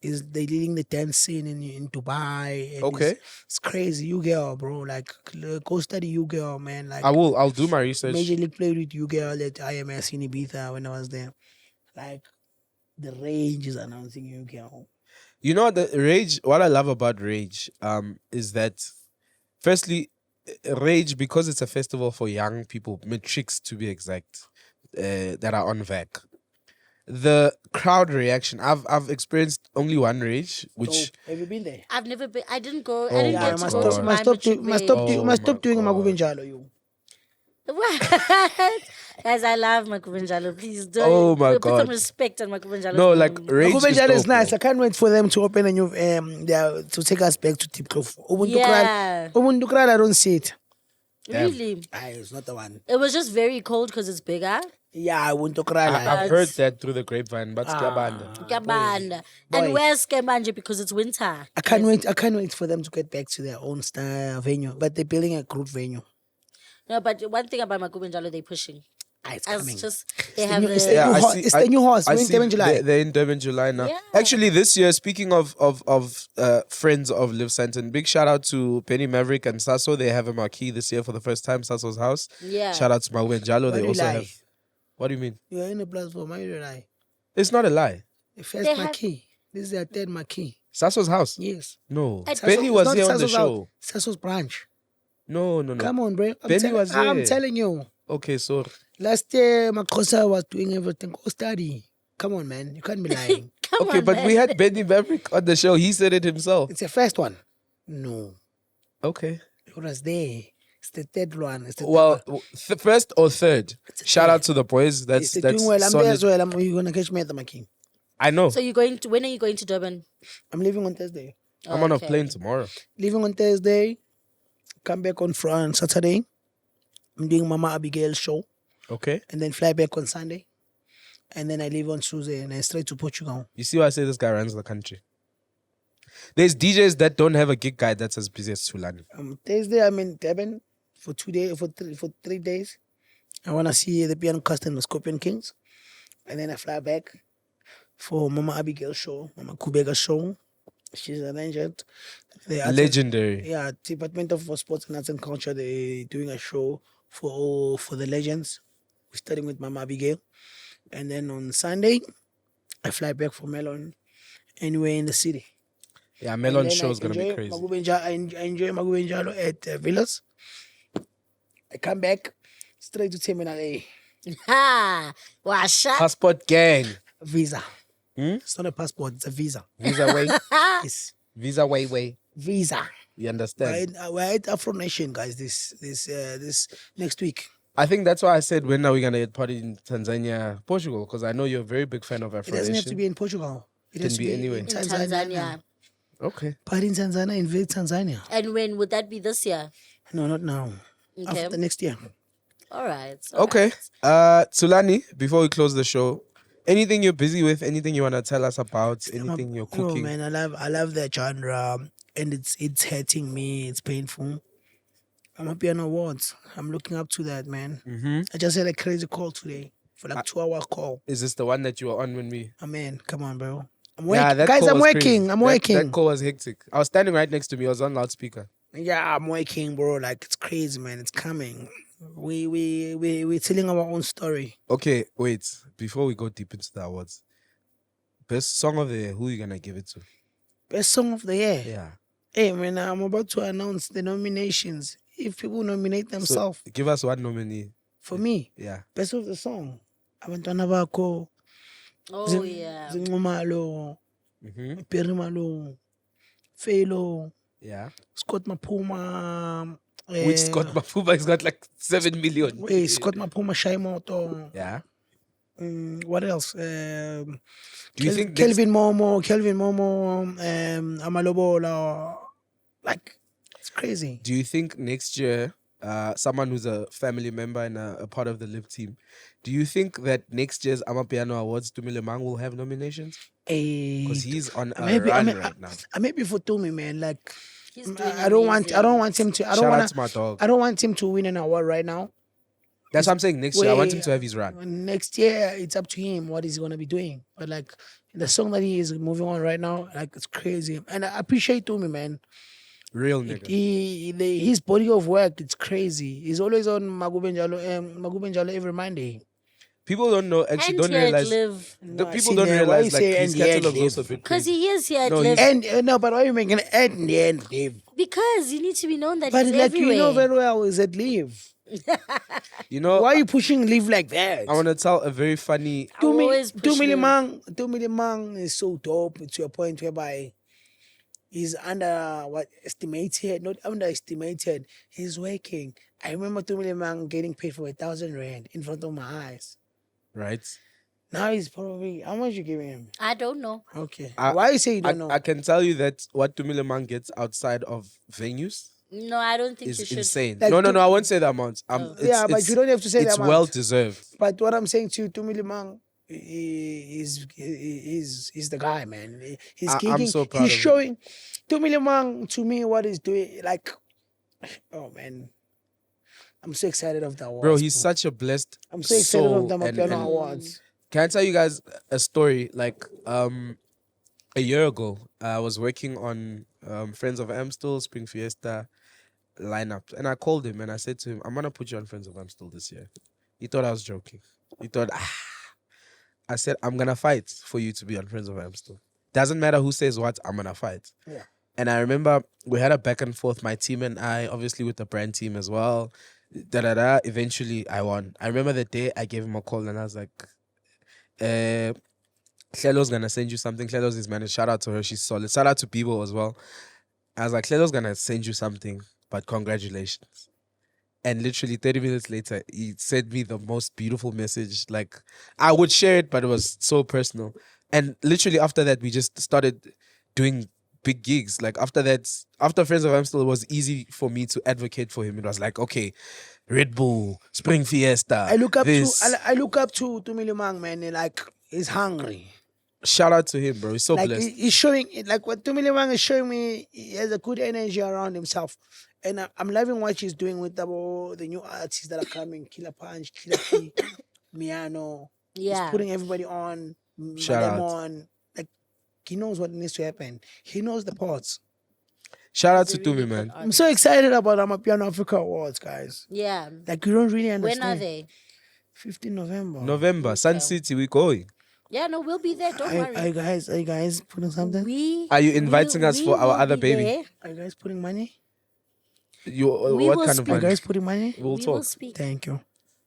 Is they leading the dance scene in Dubai? And Okay. it's crazy. You girl, bro. Like go study you girl, man. Like I will. I'll do my research. Major League played with you girl at IMS in Ibiza when I was there. Like the range is announcing you girl. You know what the rage? What I love about rage, is that, firstly, rage, because it's a festival for young people, matrix to be exact, that are on VAC. The crowd reaction. I've experienced only one rage, which Have you been there? I've never been. I didn't go. Oh I didn't my get Yeah, to must go God. to my matric must stop doing God. Magubenjalo, you. What? Guys, I love Makubenjalo. Please don't. Oh my put some God. respect on Makubenjalo. no, like rage Magubenjalo is dope, nice. bro. I can't wait for them to open a new to take us back to Tipcliffe. Yeah. Ubuntu Kral, I don't see it. Really? It's not the one. It was just very cold because it's bigger. Yeah, Ubuntu Kral. I've heard that through the grapevine, but Kabanda. boy. And where's Kemanje because it's winter. I can't wait. I can't wait for them to get back to their own style venue. But they're building a group venue. No, but one thing about Makubenjalo, they're pushing. It's As coming. just they have it's the, the new horse. I We're in see Durban, July. They're in Durban, July now. Yeah. Actually, this year, speaking of friends of Liv Santon, big shout out to Penny Maverick and Sasso. They have a marquee this year for the first time, Sasso's house. yeah. Shout out to Mawu and Jalo. Why They do you also lie? have. What do you mean? You're in the platform. Why do you lie? It's not a lie. The first They have- marquee. This is their third marquee. Sasso's house? Yes. No. At- Penny It's was not here on the Sasso's house. show. Sasso's branch. No. Come on, bro. Benny was I'm there. telling you. Okay, so Last year, Makosa was doing everything. Go study. Come on, man. You can't be lying. Come okay, on, but man. we had Benny Maverick on the show. He said it himself. It's the first one. No. Okay. It was there. It's the third one. It's the Well, third one. first or third. a Shout third. out to the boys. It's That's doing well. I'm there solid. as well. You're going to catch me at the marquee. I know. So you're going to when are you going to Durban? I'm leaving on Thursday. I'm on a Okay. plane tomorrow. Leaving on Thursday. Come back on Saturday. I'm doing Mama Abigail's show. Okay. And then fly back on Sunday. And then I leave on Tuesday and then straight to Portugal. You see why I say this guy runs the country? There's DJs that don't have a gig guide that's as busy as Thulani. Thursday I'm in Durban for 2 days, for 3 days. I want to see the piano cast and the Scorpion Kings. And then I fly back for Mama Abigail's show, Mama Kubega's show. She's arranged. Legendary. Yeah, Department of Sports and Arts and Culture, they're doing a show for the legends. We're starting with Mama Abigail. And then on Sunday, I fly back for Melon anywhere in the city. Yeah, And Melon then show I is going to be crazy. I enjoy Magubenjalo at Villas. I come back straight to Terminal A. Ha! Washa. Passport gang. Visa. Hmm? It's not a passport, it's a visa. Visa way. Yes. Visa way. Visa. You understand? We're at Afro Nation, guys, this next week. I think that's why I said when are we going to get party in Tanzania, Portugal? Because I know you're a very big fan of It Afro doesn't have to Nation. be in Portugal. It Can has to be be anywhere. in In Tanzania. Tanzania. Okay. Party in Tanzania, invade Tanzania. And when would that be this year? No, not now. Okay. After next year. All right. Okay. Thulani, before we close the show, anything you're busy with, anything you want to tell us about, anything you're No, cooking? man, I love that genre, and it's hurting me. It's painful. Amapiano Awards. I'm looking up to that, man. Mm-hmm. I just had a crazy call today for like 2-hour call. Is this the one that you were on when we... Oh, man, come on, bro. I'm Yeah, working, that guys. call I'm was working. crazy. I'm That working. call was hectic. I was standing right next to me. I was on loudspeaker. Yeah, I'm working, bro. Like it's crazy, man. It's coming. We're telling our own story. Okay, wait. Before we go deep into the awards, best song of the year, who are you going to give it to? Best song of the year. Yeah. Hey, man, I'm about to announce the nominations. If people nominate themselves, So give us one nominee. for me, Yeah. best of the song. Abantwana bakho, Oh yeah. Zinqumalo, Mm-hmm. Perimalo, Felo, Yeah. Scott Mapuma. Which Scott Mafuba has got like 7 million. Scott Mapuma, Shaimoto. Yeah. What else? Do you think Kelvin Momo, Amalobola. Like, it's crazy. Do you think next year someone who's a family member and a part of the Live team. Do you think that next year's Amapiano Awards, Tumile Mang will have nominations? Because he's on a run right now. I'm happy for Tumi, man. Like, He's doing I don't want him to. Shout out to my dog. I don't want him to win an award right now. That's what I'm saying. Next year, I want him to have his run. Next year, it's up to him what he's gonna be doing. But like the song that he is moving on right now, like it's crazy. And I appreciate Tumi, man. Real nigga. His body of work, it's crazy. He's always on Magubenjalo every Monday. People don't know, actually don't realize. People don't realize like his catalog's also big. Because he is here at No, Live. And no, but why are you making an ad in the end, Dave? Because you need to be known that But he's like everywhere. you know very well, is at Live. You know, Why are you pushing Live like that? I want to tell a very funny. always push Liv. 2 million man is so dope to a point whereby he's estimated, not underestimated. He's working. I remember 2 million man getting paid for 1,000 rand in front of my eyes. Right? Now he's probably, how much you giving him? I don't know. Okay. I- Why you say you don't know? I can tell you that what Tumile Mang gets outside of venues No, I don't think you is should. insane. Like No, to- I won't say the amount. Yeah, but you don't have to say it's that amount. well deserved. But what I'm saying to you, 2 million man, he's the guy, man. He's I'm gigging. so proud He's of him. showing 2 million man to me what he's doing. Like, oh man, I'm so excited of the awards. Bro, he's such a blessed I'm so excited soul. of the and- Amapiano and- Awards. Can I tell you guys a story? Like, a year ago, I was working on Friends of Amstel, Spring Fiesta lineup. And I called him and I said to him, I'm going to put you on Friends of Amstel this year. He thought I was joking. He thought, I said, I'm going to fight for you to be on Friends of Amstel. Doesn't matter who says what, I'm going to fight. Yeah. And I remember we had a back and forth, my team and I, obviously with the brand team as well. Eventually, I won. I remember the day I gave him a call and I was like, Hlelo's gonna send you something. Hlelo's his manager. Shout out to her. She's solid. Shout out to Bibo as well. I was like, Hlelo's gonna send you something, but congratulations. And literally 30 minutes later, he sent me the most beautiful message. Like, I would share it, but it was so personal. And literally after that, we just started doing big gigs. Like after that, after Friends of Amstel, it was easy for me to advocate for him. It was like, okay, Red Bull, Spring Fiesta. I look up this. to 2 million man, man. And like, he's hungry. Shout out to him, bro. He's so Like blessed. he's showing, like what 2 million man is showing me, he has a good energy around himself. And I'm loving what she's doing with the new artists that are coming. Killer Punch, Killer P, Miano. Yeah. He's putting everybody on. Shout Madam out. on. Like, he knows what needs to happen. He knows the parts. Shout out to He's a really Tumi, man. good I'm so excited about Amapiano Africa Awards, guys. Yeah. Like, you don't really When understand. are they? 15 November. November, Sun City, we going. Yeah, no, we'll be there. Don't worry. Are you guys putting something? Are you inviting us for our will other be baby? there. Are you guys putting money? We What will kind of speak. Are you money? guys putting money? We'll We will talk. speak. Thank you.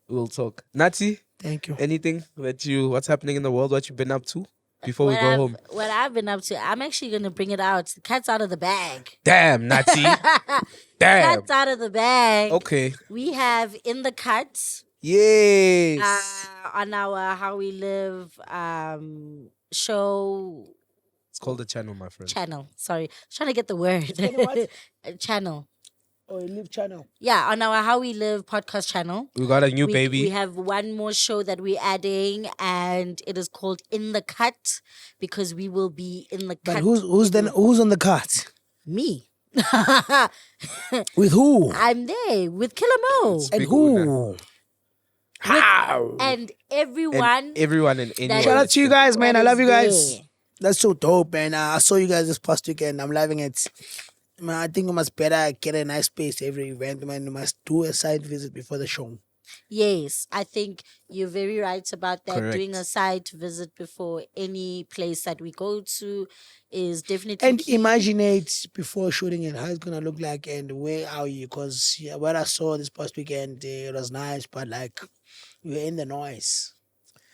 We'll talk. Nati, Thank you. anything what's happening in the world, what you've been up to before we go home? What I've been up to, I'm actually going to bring it out. The cat's out of the bag. Damn, Nati. Damn. Cat's out of the bag. Okay. We have In the Cut Yes. on our How We Live show It's called the channel, my friend. channel. Sorry. Trying to get the word. what? Channel. Oh, you live channel. Yeah, on our How We Live podcast channel. We got a new We baby. have one more show that we're adding, and it is called In the Cut because we will be in the But cut. who's on the cut? Me. With who? I'm there with Killer Mo. And Big who? How? And everyone. And everyone and anyone. Shout out to you guys, man. that I love is you guys. there. That's so dope, man. I saw you guys this past weekend. I'm loving it. Man, I think you must better get a nice space every event, man. You must do a site visit before the show. Yes, I think you're very right about that. Correct. Doing a site visit before any place that we go to is definitely And key. imagine it before shooting it, how it's gonna look like and where are you? Because what I saw this past weekend, it was nice, but like we're in the noise.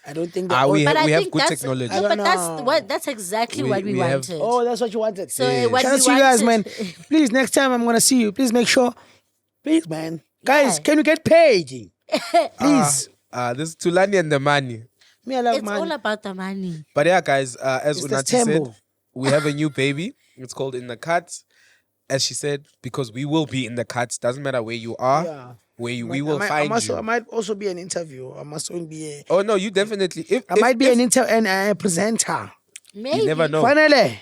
I don't think that. We But I have think good that's- technology. I No, don't but that's exactly We- what we we have- wanted. Oh, that's what you wanted. So Yeah. what Shout we out to you guys, man. wanted- Please, next time I'm gonna see you. Please make sure. Please, man. Guys, Yeah. can you get paid? Please. This is Thulani and the money. Me, I love It's man. all about the money. But yeah, guys, as It's Unati Isithembu. said, we have a new baby. It's called In the Cut. as she said, because we will be in the cuts. Doesn't matter where you are, Yeah. we will find you. I might also be an interview. I must only be a. Oh no, you definitely. I might be an a presenter. Maybe. You never know. Finally.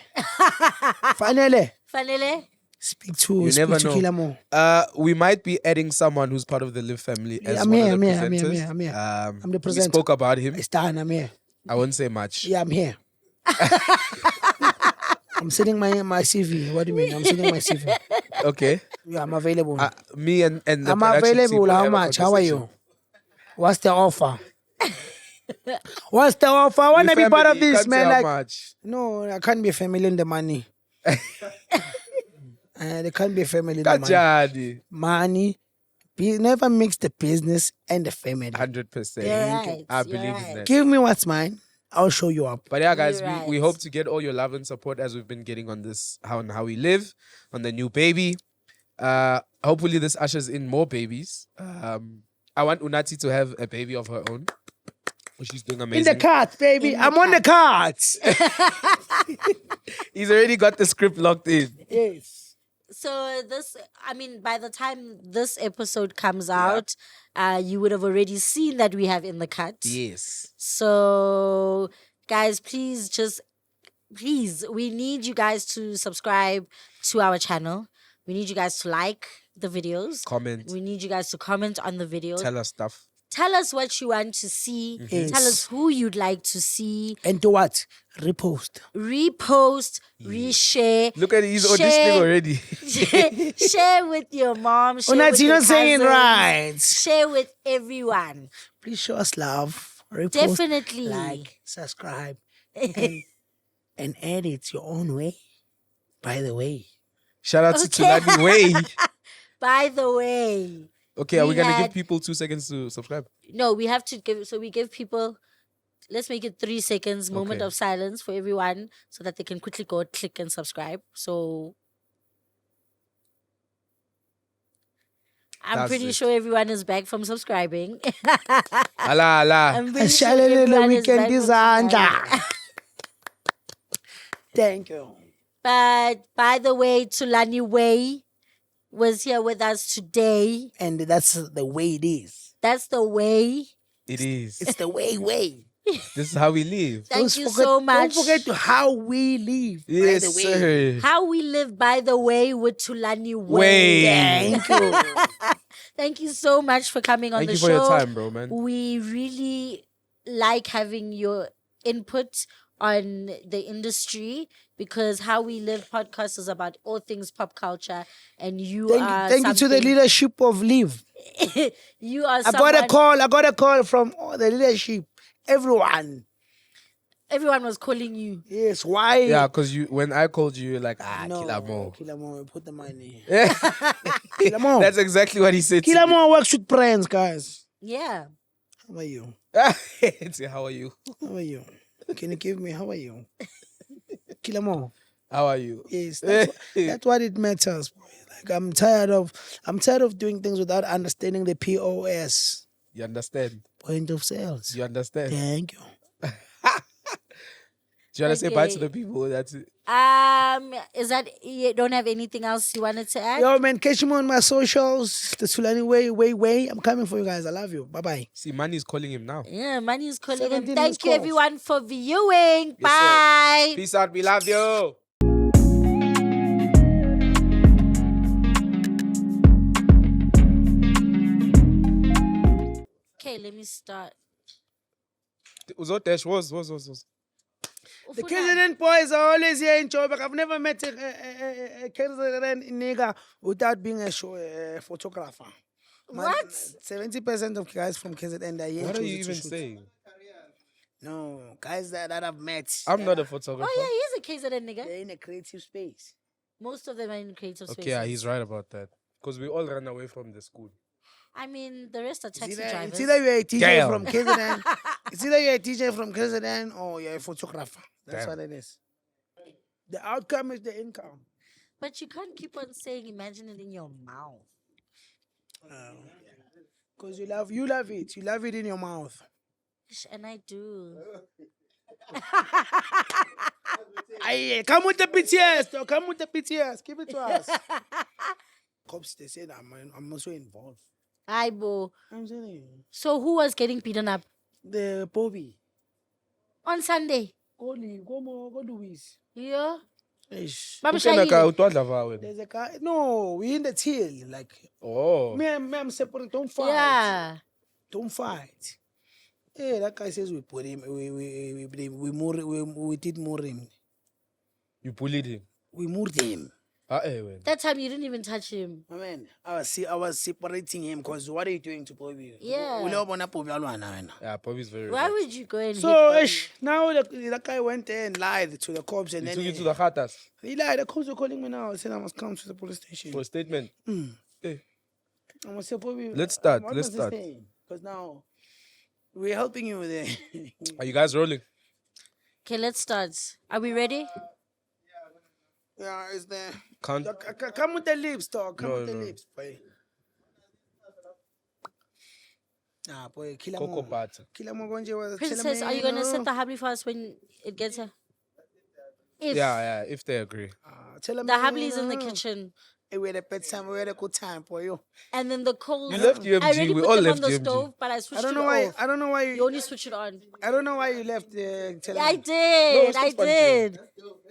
Finally. Speak to You never know. Kilamo. We might be adding someone who's part of the Live family as I'm one here, of the I'm here, presenters. I'm here. I'm the We presenter. spoke about him. It's done. I'm here. I won't say much. Yeah, I'm here. I'm sending my CV. What do you mean? I'm sending my CV. Okay. Yeah, I'm available. Me and the I'm production team available. will How have a much? How are conversation. you? What's the offer? What's the offer? I want to be part of Family, you this, can't say man. how Like, much. no, I can't be a family in the money. There can't be a family in the money. Kajadi. Money never mix the business and the family. 100%. You're right. I You're believe right. in that. Give me what's mine. I'll show you up. But yeah, guys, You're we right. hope to get all your love and support as we've been getting on this how we live on the new baby. Hopefully this ushers in more babies. I want Unati to have a baby of her own. She's doing In amazing. the cards, baby. In the I'm on the cards. He's already got the script locked in. Yes. So by the time this episode comes out, you would have already seen that we have in the cut. Yes. So, guys, please, we need you guys to subscribe to our channel. We need you guys to like the videos. Comment. We need you guys to comment on the videos. Tell us stuff. Tell us what you want to see. Yes. Tell us who you'd like to see. And do what? Repost. Repost, reshare. Look at he's Share. auditioning already. Share with your mom. Share Unati, with you're your not saying it cousins, right. Share with everyone. Please show us love. Repost, Definitely. like, subscribe, and edit your own way. By the way. Shout out to Okay. Thulani Way. By the way, Okay, are we We gonna had- give people 2 seconds to subscribe? no, we have to give. So we give people. Let's make it 3 seconds moment Okay. of silence for everyone, so that they can quickly go click and subscribe. So I'm That's pretty it. sure everyone is back from subscribing. Allah. I'm pretty sure Shalele everyone is weekend back from izandla. subscribing. Thank you. But by the way, Thulani Way was here with us today. And that's the way it is. That's the way. It is. It's the way. This is how we live. Thank you so much. Don't forget to how we live. Yes, by the way. sir. How we live, by the way, with Thulani Way. Way. Thank you. Thank you so much for coming on Thank the you show. for your time, bro, man. We really like having your input on the industry, because How We Live podcast is about all things pop culture, and Thank you to the leadership of Live. You are I got a call from all the leadership. Everyone. Everyone was calling you. Yes, why? Yeah, because when I called you, you're like, No, Kilamo. Kilamo, put the money. Kilamo. That's exactly what he said. to me. Kilamo works with brands, guys. Yeah. How are you? Say, how are you? How are you? Can you give me? How are you? Kilamo. How are you? Yes, that's what it matters. Boy. Like I'm tired of doing things without understanding the POS, You understand? point of sales. You understand? Thank you. Do you want to say bye to Okay. the people? That's it. Is that, you don't have anything else you wanted to add? Yo, man, catch me on my socials. The Thulani way. I'm coming for you guys. I love you. Bye bye. See, Manny is calling him now. Yeah, Money is calling him. 17 Thank missed you calls. everyone for viewing. Yes, sir. Bye. Peace out. We love you. Okay, let me start. Uzotesh was. The KZN boys are always here in Joburg. I've never met a KZN nigga without being a photographer. What? 70% of guys from KZN are here. What are choosing you to even shoot. saying? No, guys that I've met. I'm not a photographer. Oh yeah, he's a KZN nigga. They're in a creative space. Most of them are in creative spaces. Okay, yeah, he's right about that. Because we all ran away from the school. I mean, the rest are taxi It's drivers. either you're a teacher Damn. from KZN. It's either you're a teacher from KZN or you're a photographer. That's Damn. what it is. The outcome is the income. But you can't keep on saying imagine it in your mouth. Because you love it. You love it in your mouth. And I do. Aye, come with the BTS, though. Come with the BTS. Give it to us. Cops, they said I'm also involved. Aibo. I'm telling you. So who was getting beaten up The Bobby. on Sunday? Go Louise. Yeah. Eish. Baba Ukena ka Shahile. utwadla vawe. There's a guy. No, we in the till. Like, Oh. I'm separate. Don't fight. Yeah. Don't fight. Hey, that guy says we put him. We did more him. You bullied him. We moved him. When? That time you didn't even touch him. I mean, I was separating him because what are you doing to Bobby? Yeah. Yeah, Bobby's very Why right. would you go and hit So Bobby? now that guy went there and lied to the cops and He then took you to the khatas he lied. The cops were calling me now. I said I must come to the police station. for a statement. Hey. I must say, Bobby. Let's start, What let's was he start. saying? Because now we're helping you with it. Are you guys rolling? Okay, let's start. Are we ready? Yeah, it's there. Can't. Come with the lips, dog. Come No, with the no. lips, boy. Nah, boy, kill Cocoa butter. Princess, are you going to set the habli for us when it gets here? If Yeah, if they agree. the habli is in the kitchen We had a bad time. We had a good time, boy. and then the coals. You left I UMG, already we put all them left on the UMG. stove, but I I switched don't it know why. off. I don't know why You you. only switch it on. I don't know why you left. Yeah, I did. it's I just fun did.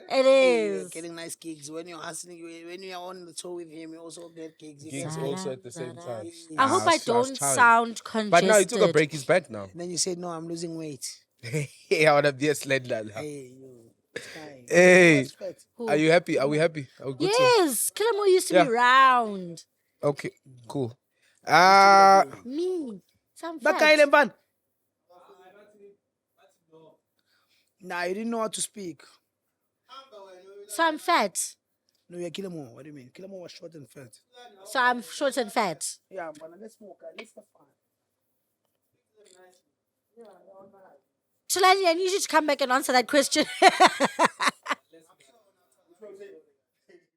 It You're is. getting nice gigs when you're hustling. When you're on the tour with him, you also get gigs. Gigs also at the same time. I hope I don't sound congested. But now he took a break. He's back now. And then you said, "No, I'm losing weight." Hey, I want to be a sled lad. Hey, you. it's fine. Hey, Respect. Who? are you happy? Are we happy? Are we good? Yes, Kilamo used to Yeah. be round. Okay, cool. Me. Some That guy, Lemban. Nah, you didn't know how to speak. So I'm fat. No, you're Kilamo. What do you mean? Kilamo was short and fat. So I'm short and fat. Yeah, but let's smoke. Let's have fun. Thulani, I need you to come back and answer that question.